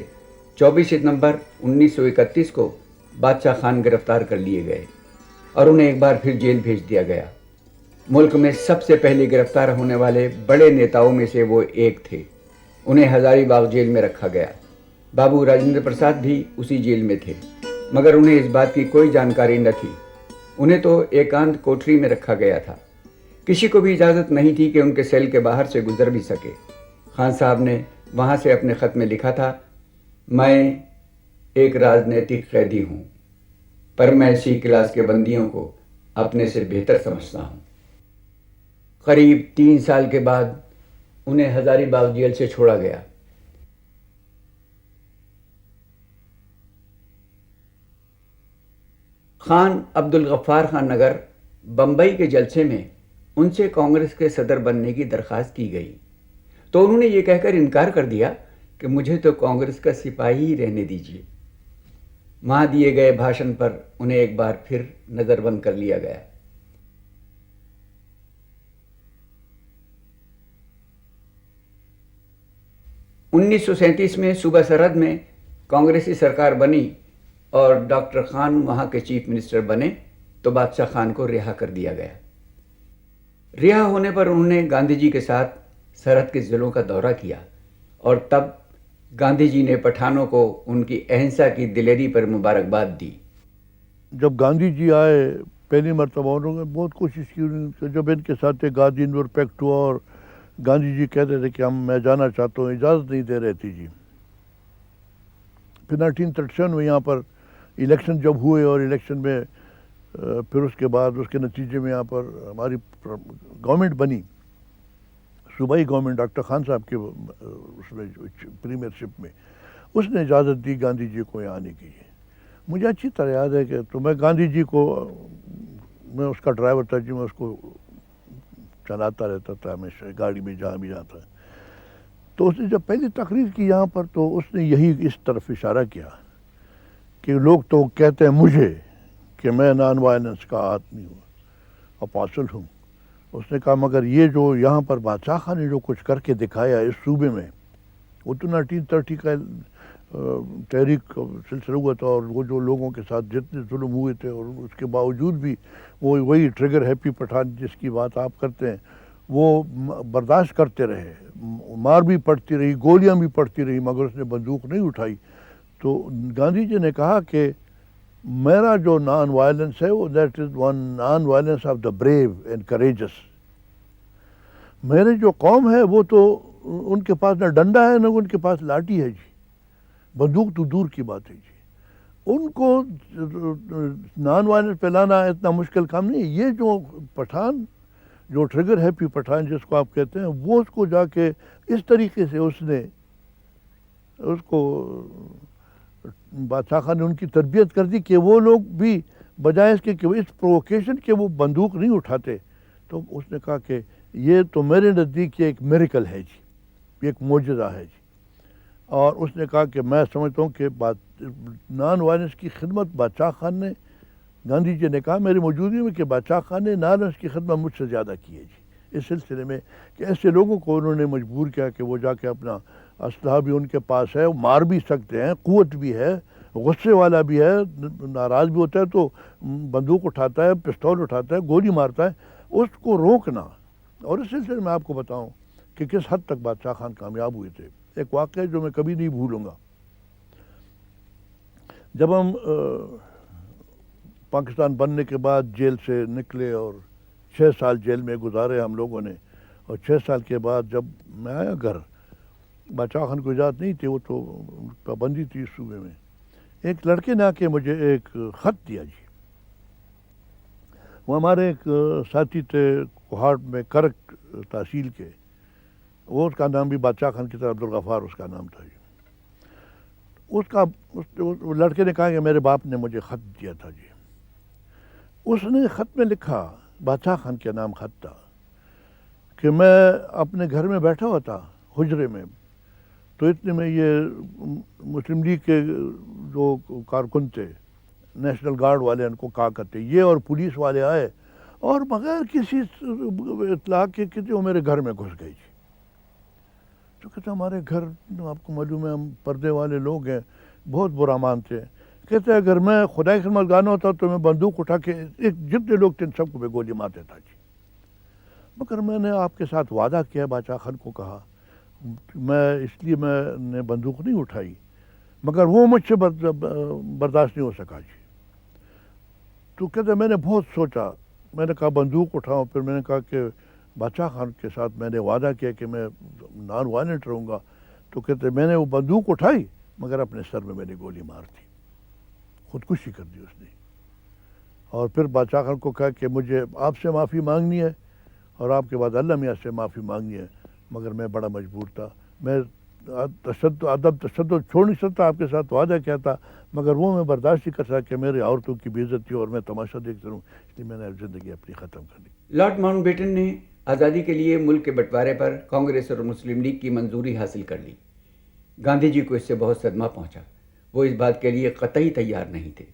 24 सितंबर 1931 को बादशाह खान गिरफ्तार कर लिए गए और उन्हें एक बार फिर जेल भेज दिया गया। मुल्क में सबसे पहले गिरफ्तार होने वाले बड़े नेताओं में से वो एक थे। उन्हें हजारीबाग जेल में रखा गया। बाबू राजेंद्र प्रसाद भी उसी जेल में थे, मगर उन्हें इस बात की कोई जानकारी न थी। उन्हें तो एकांत कोठरी में रखा गया था। किसी को भी इजाज़त नहीं थी कि उनके सेल के बाहर से गुजर भी सके। खान साहब ने वहाँ से अपने ख़त में लिखा था, मैं एक राजनीतिक कैदी हूँ, पर मैं इसी क्लास के बंदियों को अपने से बेहतर समझता हूँ। करीब 3 साल के बाद उन्हें हजारीबाग जेल से छोड़ा गया। खान अब्दुल गफ्फार खान नगर बम्बई के जलसे में उनसे कांग्रेस के सदर बनने की दरख्वास्त की गई, तो उन्होंने ये कहकर इनकार कर दिया कि मुझे तो कांग्रेस का सिपाही ही रहने दीजिए। वहाँ दिए गए भाषण पर उन्हें एक बार फिर नज़रबंद कर लिया गया। उन्नीस सौ 1937 में सूबा सरहद में कांग्रेसी सरकार बनी और डॉक्टर खान वहाँ के चीफ मिनिस्टर बने, तो बादशाह खान को रिहा कर दिया गया। रिहा होने पर उन्होंने गांधी जी के साथ सरहद के ज़िलों का दौरा किया और तब गांधी जी ने पठानों को उनकी अहिंसा की दिलेरी पर मुबारकबाद दी।
जब गांधी जी आए पहली मरतबा उन्होंने बहुत कोशिश की, जब इनके साथ गांधी इनवर पैक्ट हुआ और गांधी जी कहते थे कि मैं जाना चाहता हूँ, इजाज़त नहीं दे रहे थी जी। फिर 1937 में यहाँ पर इलेक्शन जब हुए और इलेक्शन में फिर उसके बाद उसके नतीजे में यहाँ पर हमारी गवर्नमेंट बनी, सूबाई गवर्नमेंट डॉक्टर खान साहब के उसमें प्रीमियरशिप में, उसने इजाज़त दी गांधी जी को यहाँ आने की। मुझे अच्छी तरह याद है कि तो मैं गांधी जी को, मैं उसका ड्राइवर था जी, मैं उसको चलाता रहता था हमेशा गाड़ी में जहाँ भी जाता। तो उसने जब पहली तकरीर की यहाँ पर, तो उसने यही इस तरफ इशारा किया कि लोग तो कहते हैं मुझे कि मैं नॉन वायलेंस का आदमी हूँ, अपासल हूँ। उसने कहा मगर ये जो यहाँ पर बादशाह खान ने जो कुछ करके दिखाया इस सूबे में, वो तो 1930 का तहरीक सिलसिला हुआ था और वो जो लोगों के साथ जितने जुल्म हुए थे और उसके बावजूद भी वो वही ट्रिगर हैप्पी पठान जिसकी बात आप करते हैं वो बर्दाश्त करते रहे, मार भी पड़ती रही, गोलियां भी पड़ती रही, मगर उसने बंदूक नहीं उठाई। तो गांधी जी ने कहा कि मेरा जो नॉन वायलेंस है वो that is one non violence of the brave and courageous. मेरे जो कौम है वो तो उनके पास न डंडा है न उनके पास लाठी है जी, बंदूक तो दूर की बात है जी। उनको नॉन वायलेंस फैलाना इतना मुश्किल काम नहीं है। ये जो पठान, जो ट्रिगर हैप्पी पठान जिसको आप कहते हैं, वो उसको जाके इस तरीके से उसने उसको बादशाह खान ने उनकी तरबियत कर दी कि वो लोग भी बजाय इसके कि इस प्रोवोकेशन के वो बंदूक नहीं उठाते। तो उसने कहा कि ये तो मेरे नज़दीक ये एक मिरेकल है जी, एक मोजज़ा है जी। और उसने कहा कि मैं समझता हूँ कि नॉन वायलेंस की खिदमत बादशाह खान ने, गांधी जी ने कहा मेरी मौजूदगी में कि बादशाह खान ने नॉन वायलेंस की खिदमत मुझसे ज़्यादा की है जी। इस सिलसिले में कि ऐसे लोगों को उन्होंने मजबूर किया कि वो जाके अपना असलहा भी उनके पास है, वो मार भी सकते हैं, क़ुव्वत भी है, गुस्से वाला भी है, नाराज़ भी होता है तो बंदूक उठाता है, पिस्तौल उठाता है, गोली मारता है, उसको रोकना। और इस सिलसिले में आपको बताऊँ कि किस हद तक बादशाह खान कामयाब हुए थे। एक वाक़या जो मैं कभी नहीं भूलूँगा, जब हम पाकिस्तान बनने के बाद जेल से निकले और 6 साल जेल में गुजारे हम लोगों ने, और 6 साल के बाद जब मैं आया घर, बादशाह खान को इजाज़त नहीं थी, वो तो पाबंदी थी इस सूबे में। एक लड़के ने आके मुझे एक ख़त दिया जी। वो हमारे एक साथी थे कोहाट में करक तहसील के, वो उसका नाम भी बादशाह खान की तरह अब्दुल गफ्फार उसका नाम था जी। उस लड़के ने कहा कि मेरे बाप ने मुझे ख़त दिया था जी। उसने ख़त में लिखा, बादशाह खान के नाम ख़त था, कि मैं अपने घर में बैठा हुआ था हुजरे में, तो इतने में ये मुस्लिम लीग के जो कारकुन थे, नेशनल गार्ड वाले उनको कहा करते, ये और पुलिस वाले आए और बगैर किसी इत्तला के वो मेरे घर में घुस गई जी। تو کہتے ہمارے گھر آپ کو معلوم ہے ہم پردے والے لوگ ہیں، بہت برا مانتے ہیں. کہتے اگر میں خدا کی خدمت گانا ہوتا تو میں بندوق اٹھا کے جتنے لوگ تھے ان سب کو میں گولی مار دیتا جی. مگر میں نے آپ کے ساتھ وعدہ کیا، باچا خان کو کہا، میں اس لیے میں نے بندوق نہیں اٹھائی، مگر وہ مجھ سے برداشت نہیں ہو سکا جی. تو کہتے میں نے بہت سوچا، میں نے کہا بندوق اٹھاؤں. پھر میں نے کہا کہ باچا خان کے ساتھ میں نے وعدہ کیا کہ میں نان وائلنٹ رہوں گا. تو کہتے میں نے وہ بندوق اٹھائی مگر اپنے سر میں نے گولی مار دی، خودکشی کر دی اس نے. اور پھر باچا خان کو کہا کہ مجھے آپ سے معافی مانگنی ہے اور آپ کے بعد اللہ میاں سے معافی مانگنی ہے، مگر میں بڑا مجبور تھا. میں تشدد چھوڑ نہیں سکتا، آپ کے ساتھ وعدہ کیا تھا، مگر وہ میں برداشت نہیں کر سکتا کہ میرے عورتوں کی بے عزتی اور میں تماشا دیکھتا رہوں، اس لیے میں نے زندگی اپنی ختم کر دی.
لارڈ ماؤنٹ بیٹن نے آزادی کے لیے ملک کے بٹوارے پر کانگریس اور مسلم لیگ کی منظوری حاصل کر لی. گاندھی جی کو اس سے بہت صدمہ پہنچا. وہ اس بات کے لیے قطعی تیار نہیں تھے.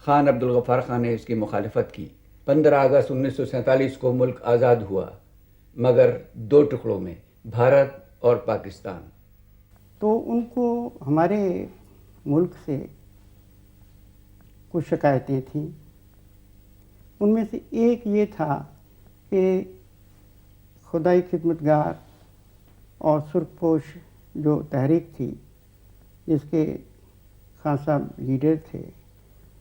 خان عبدالغفار خان نے اس کی مخالفت کی. 15 اگست 1947 کو ملک آزاد ہوا، مگر 2 ٹکڑوں میں، بھارت اور پاکستان.
تو ان کو ہمارے ملک سے کچھ شکایتیں تھیں. ان میں سے ایک یہ تھا کہ خدائی خدمتگار اور سرخ پوش جو تحریک تھی جس کے خان صاحب لیڈر تھے،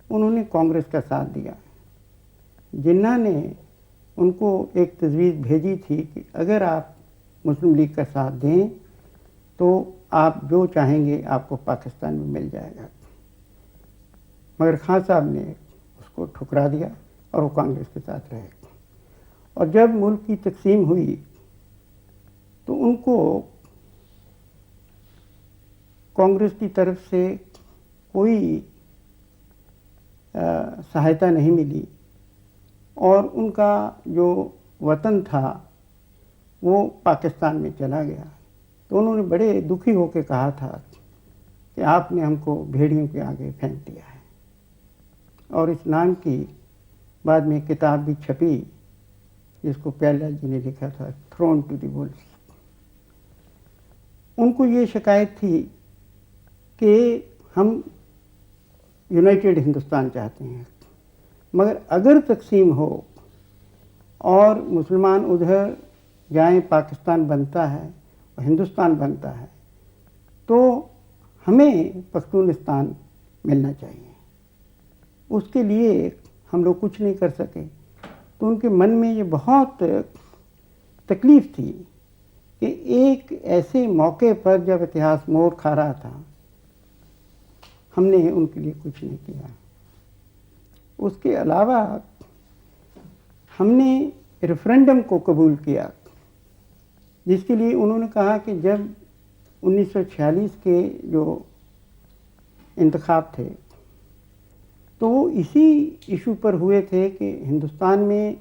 انہوں نے کانگریس کا ساتھ دیا. جناح نے ان کو ایک تجویز بھیجی تھی کہ اگر آپ مسلم لیگ کا ساتھ دیں تو آپ جو چاہیں گے آپ کو پاکستان میں مل جائے گا. مگر خان صاحب نے اس کو ٹھکرا دیا اور وہ کانگریس کے ساتھ رہے. اور جب ملک کی تقسیم ہوئی تو ان کو کانگریس کی طرف سے کوئی سہایتا نہیں ملی اور ان کا جو وطن تھا وہ پاکستان میں چلا گیا. تو انہوں نے بڑے دکھی ہو کے کہا تھا کہ آپ نے ہم کو بھیڑیوں کے آگے پھینک دیا ہے. اور اس نام کی بعد میں کتاب بھی چھپی جس کو پیالہ جی نے لکھا تھا، تھرون ٹو دی وولفز. ان کو یہ شکایت تھی کہ ہم یونائٹڈ ہندوستان چاہتے ہیں، مگر اگر تقسیم ہو اور مسلمان ادھر جائیں، پاکستان بنتا ہے اور ہندوستان بنتا ہے، تو ہمیں پختونستان ملنا چاہیے. اس کے لیے ہم لوگ کچھ نہیں کر سکے. تو ان کے من میں یہ بہت تکلیف تھی کہ ایک ایسے موقع پر جب اتحاد موڑ کھا رہا تھا ہم نے ان کے لیے کچھ نہیں کیا. اس کے علاوہ ہم نے ریفرینڈم کو قبول کیا جس کے لیے انہوں نے کہا کہ جب 1946 کے جو انتخاب تھے تو وہ اسی ایشو پر ہوئے تھے کہ ہندوستان میں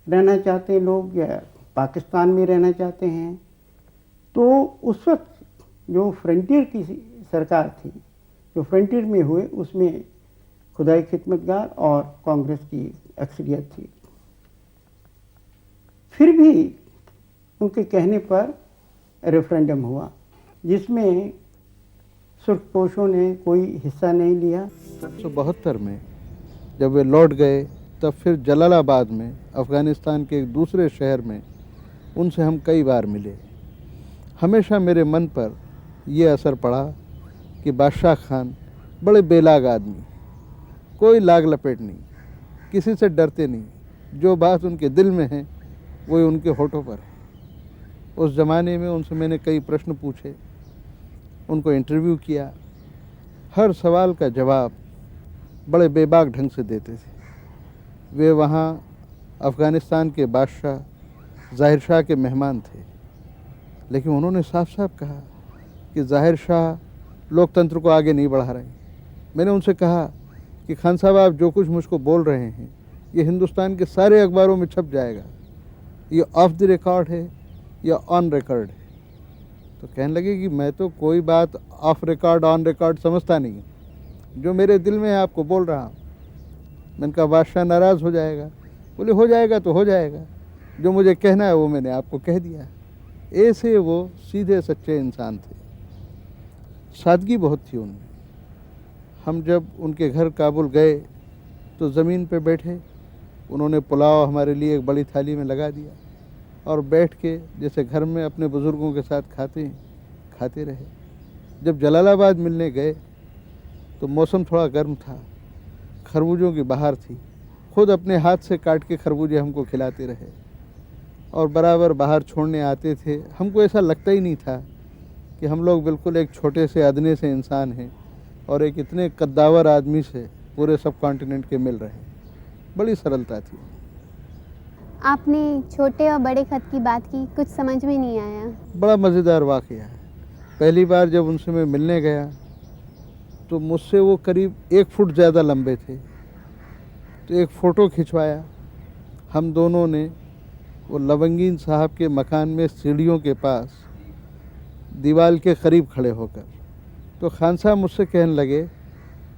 رہنا چاہتے ہیں لوگ یا پاکستان میں رہنا چاہتے ہیں. تو اس وقت جو فرنٹیئر کی سرکار تھی، جو فرنٹیئر میں ہوئے، اس میں خدائی خدمتگار اور کانگریس کی اکثریت تھی. پھر بھی ان کے کہنے پر ریفرینڈم ہوا جس میں سرخ پوشوں نے کوئی حصہ نہیں لیا.
1972 میں جب وہ لوٹ گئے تب پھر جلال آباد میں افغانستان کے ایک دوسرے شہر میں ان سے ہم کئی بار ملے. ہمیشہ میرے من پر یہ اثر پڑا کہ بادشاہ خان بڑے بے لاگ آدمی، کوئی لاگ لپیٹ نہیں، کسی سے ڈرتے نہیں، جو بات ان کے دل میں ہے وہی ان کے ہونٹوں پر ہے. اس زمانے میں ان سے میں نے کئی پرشن پوچھے، ان کو انٹرویو کیا. ہر سوال کا جواب بڑے بے باک ڈھنگ سے دیتے تھے. وہ وہاں افغانستان کے بادشاہ ظاہر شاہ کے مہمان تھے، لیکن انہوں نے صاف صاف کہا کہ ظاہر شاہ لوک تنتر کو آگے نہیں بڑھا رہے. میں نے ان سے کہا کہ خان صاحب آپ جو کچھ مجھ کو بول رہے ہیں یہ ہندوستان کے سارے اخباروں میں چھپ جائے گا، یہ آف دی ریکارڈ ہے یا آن ریکارڈ ہے. تو کہنے لگے کہ میں تو کوئی بات آف ریکارڈ آن ریکارڈ سمجھتا نہیں، جو میرے دل میں ہے آپ کو بول رہا ہوں. میں نے کہا بادشاہ ناراض ہو جائے گا. بولے ہو جائے گا تو ہو جائے گا، جو مجھے کہنا ہے وہ میں نے آپ کو کہہ دیا. ऐसे वो सीधे सच्चे इंसान थे, सादगी बहुत थी उनमें। हम जब उनके घर काबुल गए तो ज़मीन पे बैठे, उन्होंने पुलाव हमारे लिए एक बड़ी थाली में लगा दिया और बैठ के जैसे घर में अपने बुज़ुर्गों के साथ खाते हैं खाते रहे। जब जलालाबाद मिलने गए तो मौसम थोड़ा गर्म था, खरबूजों की बहार थी, खुद अपने हाथ से काट के खरबूजे हमको खिलाते रहे और बराबर बाहर छोड़ने आते थे। हमको ऐसा लगता ही नहीं था कि हम लोग बिल्कुल एक छोटे से अदने से इंसान हैं और एक इतने कद्दावर आदमी से पूरे सब कॉन्टिनेंट के मिल रहे हैं। बड़ी सरलता थी।
आपने छोटे और बड़े खत की बात की, कुछ समझ में नहीं आया।
बड़ा मज़ेदार वाक़या है। पहली बार जब उनसे मैं मिलने गया तो मुझसे वो करीब 1 फुट ज़्यादा लंबे थे, तो एक फ़ोटो खिंचवाया हम दोनों ने, वो लवंगीन साहब के मकान में सीढ़ियों के पास दीवार के करीब खड़े होकर। तो खान साहब मुझसे कहने लगे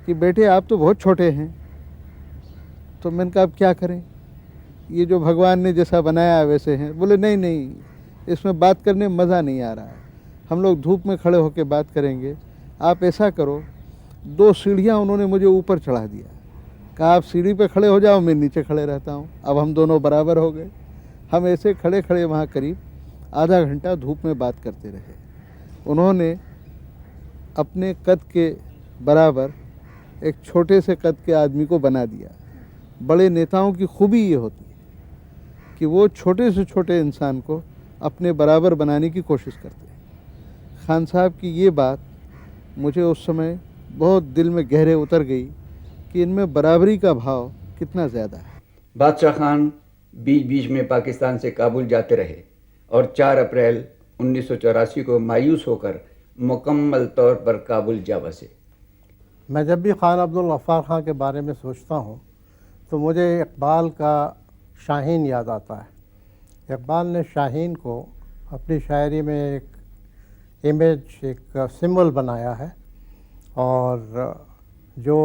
कि बेटे आप तो बहुत छोटे हैं। तो मैंने कहा अब क्या करें, ये जो भगवान ने जैसा बनाया वैसे हैं। बोले नहीं नहीं, इसमें बात करने में मज़ा नहीं आ रहा है, हम लोग धूप में खड़े होकर बात करेंगे। आप ऐसा करो, 2 सीढ़ियाँ उन्होंने मुझे ऊपर चढ़ा दिया, कहा आप सीढ़ी पे खड़े हो जाओ, मैं नीचे खड़े रहता हूँ। अब हम दोनों बराबर हो गए। हम ऐसे खड़े खड़े वहाँ करीब आधा घंटा धूप में बात करते रहे। उन्होंने अपने कद के बराबर एक छोटे से कद के आदमी को बना दिया। बड़े नेताओं की खूबी ये होती है कि वो छोटे से छोटे इंसान को अपने बराबर बनाने की कोशिश करते हैं। खान साहब की ये बात मुझे उस समय बहुत दिल में गहरे उतर गई कि इनमें बराबरी का भाव कितना ज़्यादा है।
बादशाह खान बीच बीच में पाकिस्तान से काबुल जाते रहे और 4 अप्रैल 1984 को मायूस होकर मुकम्मल तौर पर काबुल जा बसे।
मैं जब भी खान अब्दुल गफ्फार खां के बारे में सोचता हूँ तो मुझे इकबाल का शाहीन याद आता है। इकबाल ने शाहीन को अपनी शायरी में एक इमेज, एक सिंबल बनाया है और जो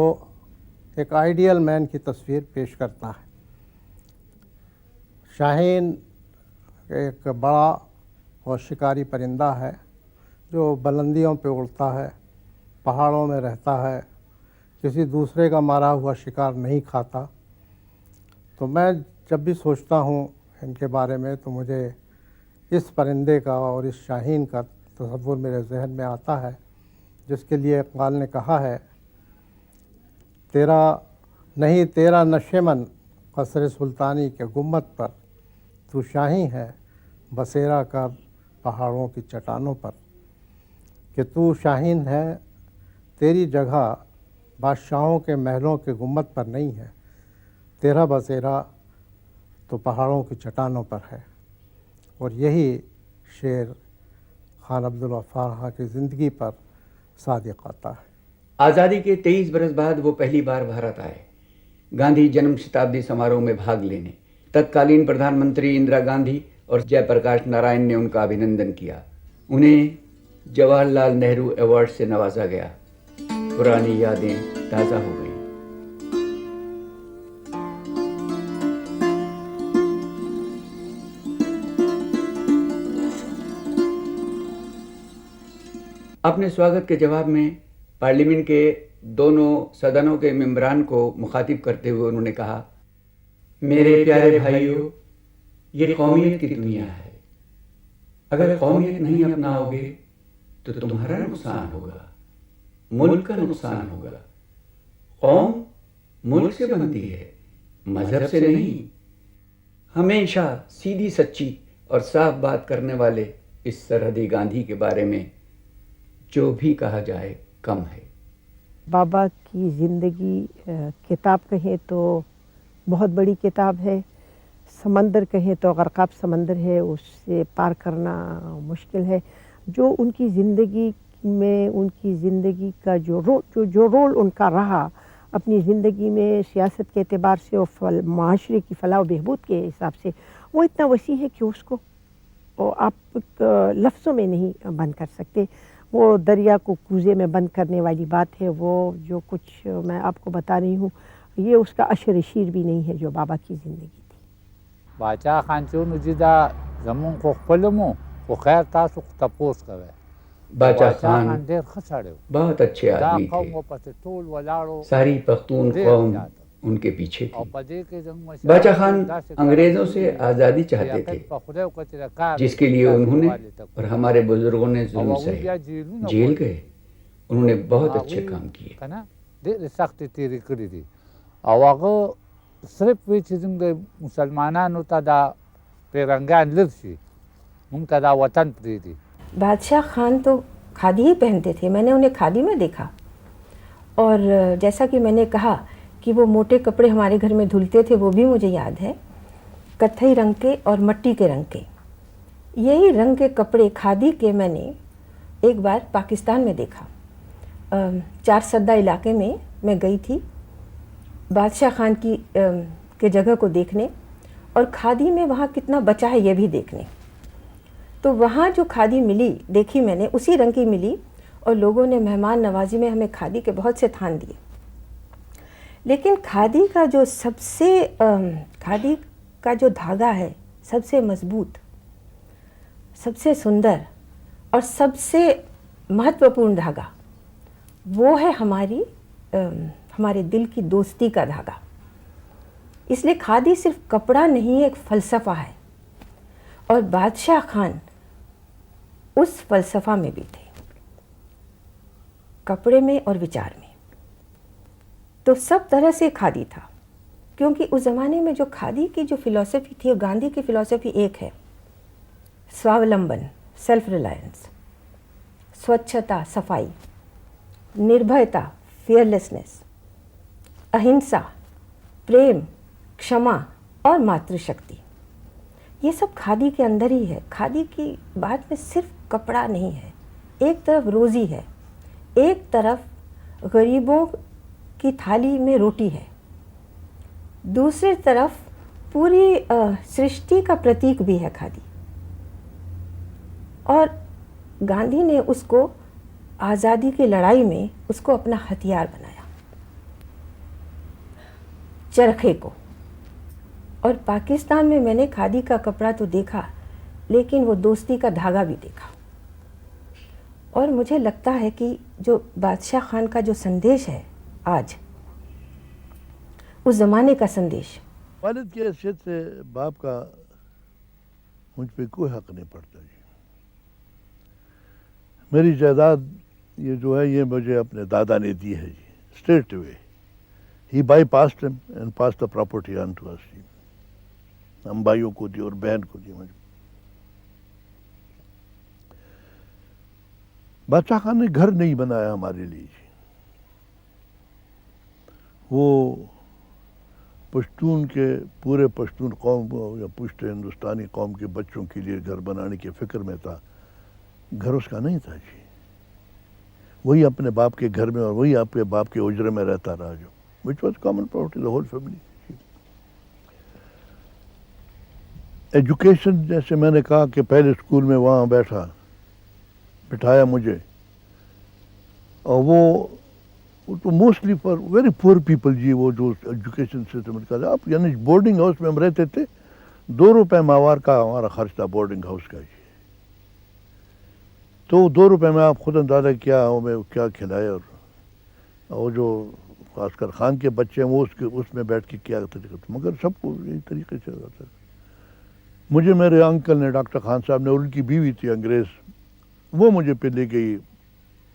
एक आइडियल मैन की तस्वीर पेश करता है। शाहीन एक बड़ा और शिकारी परिंदा है जो बुलंदियों पे उड़ता है, पहाड़ों में रहता है, किसी दूसरे का मारा हुआ शिकार नहीं खाता। तो मैं जब भी सोचता हूँ इनके बारे में तो मुझे इस परिंदे का और इस शाहीन का तस्वुर मेरे जहन में आता है, जिसके लिए इकबाल ने कहा है, तेरा नशेमन कसर सुल्तानी के गुम्मत पर, तू शाही है बसेरा कर पहाड़ों की चट्टानों पर। कि तू शाहीन है, तेरी जगह बादशाहों के महलों के गुम्मत पर नहीं है, तेरा बसेरा तो पहाड़ों की चट्टानों पर है। और यही शेर खान अब्दुल गफ्फार खां की ज़िंदगी पर सादिक आता है।
आज़ादी के 23 बरस बाद वो पहली बार भारत आए, गांधी जन्म शताब्दी समारोह में भाग लेने। तत्कालीन प्रधानमंत्री इंदिरा गांधी और जयप्रकाश नारायण ने उनका अभिनंदन किया। उन्हें जवाहरलाल नेहरू अवार्ड से नवाजा गया। पुरानी यादें ताज़ा हो गईं। अपने स्वागत के जवाब में पार्लियामेंट के दोनों सदनों के मेंबरान को मुखातिब करते हुए उन्होंने कहा, मेरे प्यारे भाइयों, ये कौमियत की दुनिया है। अगर कौमियत नहीं अपनाओगे तो तुम्हारा नुकसान होगा, मुल्क का नुकसान होगा। कौम मुल्क से बनती है, मजहब से नहीं। हमेशा सीधी सच्ची और साफ बात करने वाले इस सरहदी गांधी के बारे में जो भी कहा जाए कम है।
बाबा की ज़िंदगी किताब कहें तो बहुत बड़ी किताब है, समंदर कहें तो गरकाब समंदर है, उससे पार करना मुश्किल है। जो उनकी ज़िंदगी में, उनकी ज़िंदगी का जो रोल उनका रहा अपनी ज़िंदगी में, सियासत के एतबार से और माशरे की फलाह व बहबूद के हिसाब से, वो इतना वसी है कि उसको आप लफ्ज़ों में नहीं बंद कर सकते। वो दरिया को कूजे में बंद करने वाली बात है। वो जो कुछ मैं आपको बता रही हूँ, ये उसका अशर शीर भी नहीं है जो बाबा की ज़िंदगी थी।
बादशाह खान चो नुजिदा जमुन को खपलमो
کو خیر تاسو تپوس کوي
باچا خان
ډېر ښه سړی و.
بہت اچھے
دا
آدمی
قوم
تھے.
ورپسې ټول ولاړو
ساری پختون
ډېر
قوم
زیات.
ان کے پیچھے
او
تھی.
په دې کې زموږ مشران
باچا خان
داسې
انگریزوں
کار
سے
کوي
آزادی
چې
چاہتے
یقین
تھے،
په خدای وکړه چې دا کار
جس کے لیے
داسې
انہوں نے
والي ته
اور ہمارے بزرگوں نے
او
ظلم
هغوی
سہے،
بیا جیلونه
جیل
غواړي.
گئے. انہوں نے بہت اچھے
هغوی
کام کیے.
که نه ډېرې سختې تېرې کړي دي او هغه صرف وی چې زموږ د مسلمانانو ته دا پیرنګان لر شي، موږ ته دا وطن پرېږدي.
بادشاہ خان تو کھادی ہی پہنتے تھے، میں نے انہیں کھادی میں دیکھا. اور جیسا کہ میں نے کہا کہ وہ موٹے کپڑے ہمارے گھر میں دھلتے تھے، وہ بھی مجھے یاد ہے، کتھئی رنگ کے اور مٹی کے رنگ کے. یہی رنگ کے کپڑے کھادی کے میں نے ایک بار پاکستان میں دیکھا. 4 سدہ علاقے میں گئی تھی بادشاہ خان کے جگہ کو دیکھنے، اور کھادی میں وہاں کتنا بچا ہے یہ بھی دیکھنے. تو وہاں جو کھادی ملی دیکھی میں نے اسی رنگ کی ملی، اور لوگوں نے مہمان نوازی میں ہمیں کھادی کے بہت سے تھان دیے. لیکن کھادی کا جو کھادی کا جو دھاگا ہے سب سے مضبوط، سب سے سندر اور سب سے مہتوپورن دھاگا، وہ ہے ہمارے دل کی دوستی کا دھاگا. اس لیے کھادی صرف کپڑا نہیں، ایک فلسفہ ہے، اور بادشاہ خان اس فلسفہ میں بھی تھے، کپڑے میں اور وچار میں. تو سب طرح سے کھادی تھا، کیونکہ اس زمانے میں جو کھادی کی جو فلسفی تھی، گاندھی کی فلسفی ایک ہے، سواولمبن، سیلف ریلائنس، سوچھتا صفائی، نربھیتا فیئرلیسنس، اہنسا پریم، کشما اور ماتر شکتی. یہ سب کھادی کے اندر ہی ہے. کھادی کی بات میں صرف کپڑا نہیں ہے، ایک طرف روزی ہے، ایک طرف غریبوں کی تھالی میں روٹی ہے، دوسری طرف پوری سرشٹی کا پرتیک بھی ہے کھادی. اور گاندھی نے اس کو آزادی کی لڑائی میں اس کو اپنا ہتھیار بنایا، چرخے کو. اور پاکستان میں نے کھادی کا کپڑا تو دیکھا، لیکن وہ دوستی کا دھاگا بھی دیکھا. اور مجھے لگتا ہے کہ جو بادشاہ خان کا جو سندیش ہے آج، اس زمانے کا سندیش.
والد کی حیثیت سے باپ کا مجھ پہ کوئی حق نہیں پڑتا جی. میری جائیداد یہ جو ہے یہ مجھے اپنے دادا نے دی ہے جی، straight away. He bypassed and pass the property on to us جی. ہم بھائیوں کو دی اور بہن کو دی. مجھے بادشاہ خان نے گھر نہیں بنایا ہمارے لیے جی. وہ پشتون کے پورے پشتون قوم یا پشت ہندوستانی قوم کے بچوں کے لیے گھر بنانے کی فکر میں تھا. گھر اس کا نہیں تھا جی. وہی اپنے باپ کے گھر میں اور وہی آپ کے باپ کے اجرے میں رہتا رہا، جو which was common property the whole family. Education جیسے میں نے کہا کہ پہلے اسکول میں وہاں بٹھایا مجھے، اور وہ تو mostly for very poor people جی. وہ جو ایجوکیشن سسٹم کا تھا، آپ یعنی بورڈنگ ہاؤس میں ہم رہتے تھے، 2 روپے ماہوار کا ہمارا خرچ تھا بورڈنگ ہاؤس کا جی. تو 2 روپے میں آپ خود اندازہ کیا ہمیں کیا کھلائے. اور جو خاص کر خان کے بچے ہیں وہ اس میں بیٹھ کے کیا طریقہ تھا، مگر سب کو یہی طریقے سے ہوتا. مجھے میرے انکل نے، ڈاکٹر خان صاحب نے، اور ان کی بیوی تھی انگریز، وہ مجھے پہ لے گئی.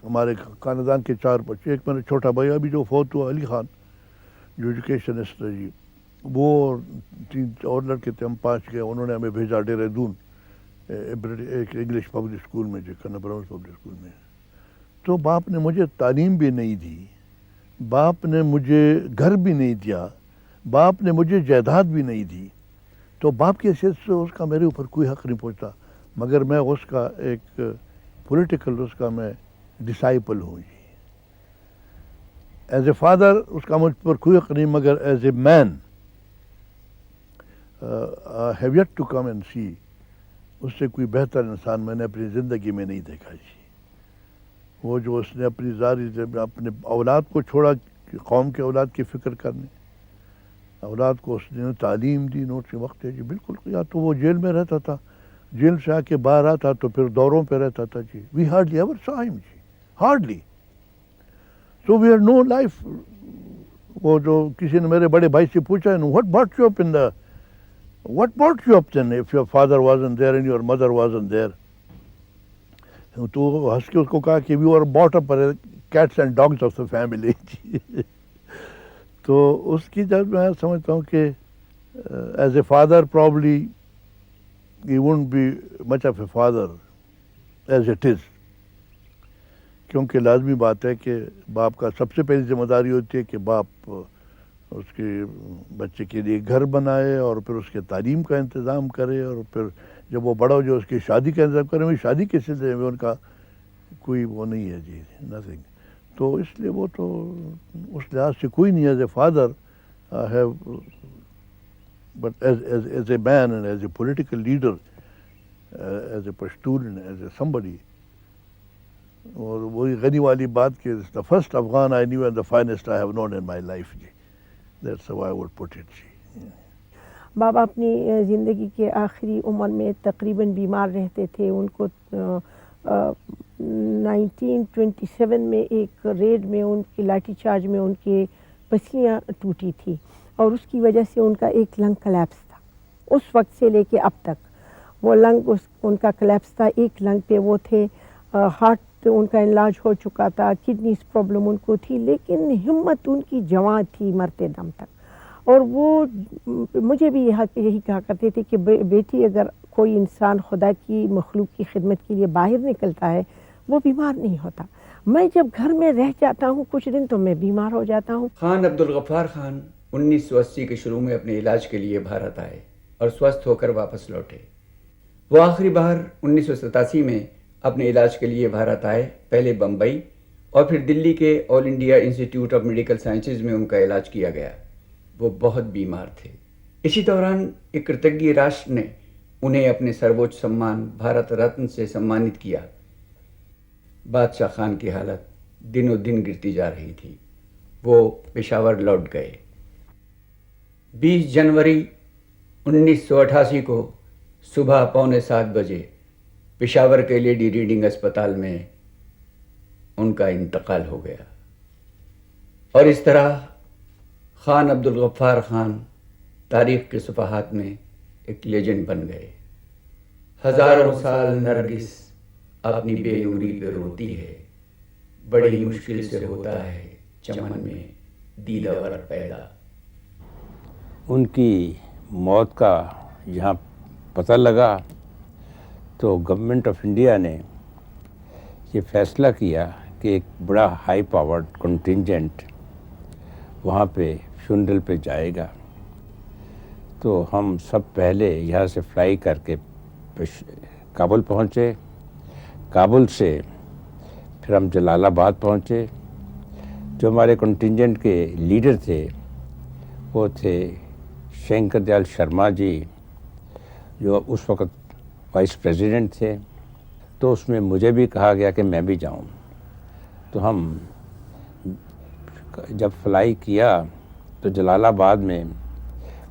ہمارے خاندان کے 4 بچے، ایک میرا چھوٹا بھائی ابھی جو فوت ہوا علی خان جو ایجوکیشنسٹ ہے جی، وہ 3 اور لڑکے تھے. ہم 5 گئے. انہوں نے ہمیں بھیجا دہرادون ایک انگلش پبلک اسکول میں جو کرنا براؤنس پبلک اسکول میں. تو باپ نے مجھے تعلیم بھی نہیں دی، باپ نے مجھے گھر بھی نہیں دیا، باپ نے مجھے جائیداد بھی نہیں دی. تو باپ کی حیثیت سے اس کا میرے اوپر کوئی حق نہیں پہنچتا، مگر میں اس کا ایک پولیٹیکل اس کا میں ڈسائپل ہوں جی. ایز اے فادر اس کا مجھ پر کوئی حق نہیں، مگر as a man have yet to come and see. اس سے کوئی بہتر انسان میں نے اپنی زندگی میں نہیں دیکھا جی. وہ جو اس نے اپنے اولاد کو چھوڑا قوم کے اولاد کی فکر کرنے، اولاد کو اس نے تعلیم دی. نوٹ کے وقت ہے جی، بالکل. یا تو وہ جیل میں رہتا تھا، जेल से आके बाहर आता तो फिर दौरों पे रहता था जी. We hardly ever saw him ji, hardly. So we had no life. वो जो किसी ने मेरे बड़े भाई से पूछा, what brought you up in the, what brought you up then if your father wasn't there and your mother wasn't there? तो हंस के उसको कहा कि we were brought up by cats and dogs of the family. तो उसकी जब मैं समझता हूँ कि as a father probably he wouldn't be much of a father as it is. क्योंकि लाजमी बात है कि बाप का सबसे पहली जिम्मेदारी होती है कि बाप उसके बच्चे के लिए घर बनाए और फिर उसके तालीम का इंतज़ाम करे और फिर जब वो बड़ा हो जाए उसकी शादी का इंतज़ाम करे. शादी के सिलसिले में उनका कोई वो नहीं है जी, नथिंग. तो इसलिए वो तो उस लिहाज से कोई नहीं. As a father I have, but as a man and as a political leader, as a Pashtun, as a somebody. और वही गनी वाली बात कि the first Afghan I knew and the finest I have known in my life जी. That's how I would put it जी.
बाबा अपनी ज़िंदगी के आखिरी उम्र में तकरीबन बीमार रहते थे. उनको 1927 में एक रेड में उनकी लाठी चार्ज में उनके पसलियाँ टूटी थी और उसकी वजह से उनका एक लंग कलैप्स था. उस वक्त से लेके अब तक वो लंग उनका कलैप्स था. एक लंग पे वो थे. हार्ट उनका इलाज हो चुका था, किडनीज प्रॉब्लम उनको थी, लेकिन हिम्मत उनकी जवां थी मरते दम तक. और वो मुझे भी यही कहा करते थे कि बेटी अगर कोई इंसान खुदा की मखलूक की खिदमत के लिए बाहर निकलता है वो बीमार नहीं होता. मैं जब घर में रह जाता हूँ कुछ दिन तो मैं बीमार हो जाता हूँ.
खान अब्दुल गफ्फार खान 1980 के शुरू में अपने इलाज के लिए भारत आए और स्वस्थ होकर वापस लौटे. वो आखिरी बार 1987 में अपने इलाज के लिए भारत आए. पहले बम्बई और फिर दिल्ली के all India institute of medical sciences में उनका इलाज किया गया. वो बहुत बीमार थे. इसी दौरान एक कृतज्ञ राष्ट्र ने उन्हें अपने सर्वोच्च सम्मान भारत रत्न से सम्मानित किया. बादशाह खान की हालत दिनों दिन गिरती जा रही थी. वो पेशावर लौट गए. 20 जनवरी 1988 को सुबह 6:45 बजे पेशावर के लेडी रीडिंग अस्पताल में उनका इंतकाल हो गया. और इस तरह खान अब्दुल गफ्फार खान तारीख़ के सफ़हात में एक लेजेंड बन गए. हज़ारों साल नरगिस अपनी बेनूरी पे रोती है, बड़ी मुश्किल से होता है चमन में दीदावर पैदा.
उनकी मौत का यहाँ पता लगा तो गवर्नमेंट ऑफ इंडिया ने ये फैसला किया कि एक बड़ा हाई पावर्ड कंटिंजेंट वहाँ पे फ्यूनरल पे जाएगा. तो हम सब पहले यहाँ से फ्लाई करके काबुल पहुँचे. काबुल से फिर हम जलालाबाद पहुँचे. जो हमारे कंटिंजेंट के लीडर थे वो थे शंकर दयाल शर्मा जी, जो उस वक़्त वाइस प्रेसिडेंट थे. तो उसमें मुझे भी कहा गया कि मैं भी जाऊं. तो हम जब फ्लाई किया तो जलालाबाद में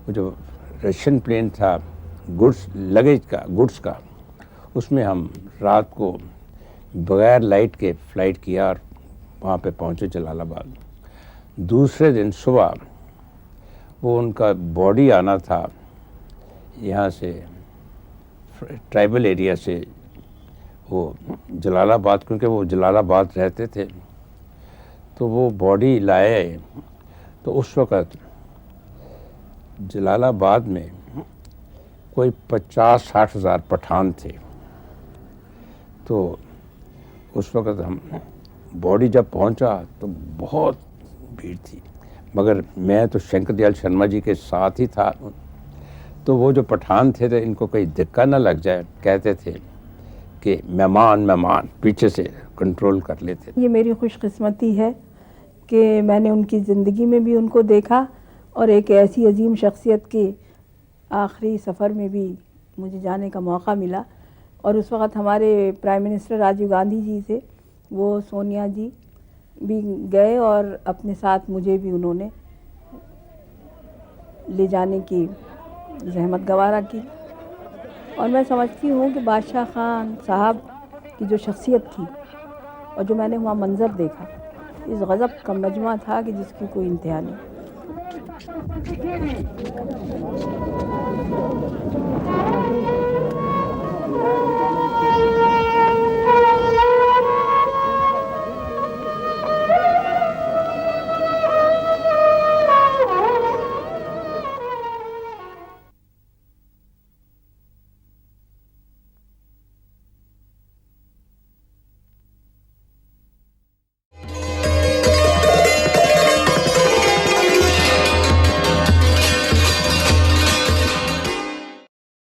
वो जो रशियन प्लेन था गुड्स लगेज का, गुड्स का, उसमें हम रात को बगैर लाइट के फ़्लाइट किया और वहाँ पे पहुँचे जलालाबाद. दूसरे दिन सुबह वो उनका बॉडी आना था यहाँ से ट्राइबल एरिया से वो जलालाबाद, क्योंकि वो जलालाबाद रहते थे. तो वो बॉडी लाए. तो उस वक़्त जलालाबाद में कोई 50-60 हज़ार पठान थे. तो उस वक़्त हम बॉडी जब पहुंचा तो बहुत भीड़ थी, मगर मैं तो शंकर दयाल शर्मा जी के साथ ही था. तो वो जो पठान थे तो इनको कोई धक्का ना लग जाए, कहते थे कि मेहमान पीछे से कंट्रोल कर लेते.
ये मेरी खुशकिस्मती है कि मैंने उनकी ज़िंदगी में भी उनको देखा और एक ऐसी अजीम शख्सियत के आखिरी सफ़र में भी मुझे जाने का मौका मिला. और उस वक़्त हमारे प्राइम मिनिस्टर राजीव गांधी जी थे, वो सोनिया जी भी गए और अपने साथ मुझे भी उन्होंने ले जाने की जहमत गवारा की. اور میں سمجھتی ہوں کہ بادشاہ خان صاحب کی جو شخصیت تھی اور جو میں نے وہاں منظر دیکھا، اس غضب کا مجمع تھا کہ جس کی کوئی انتہا نہیں.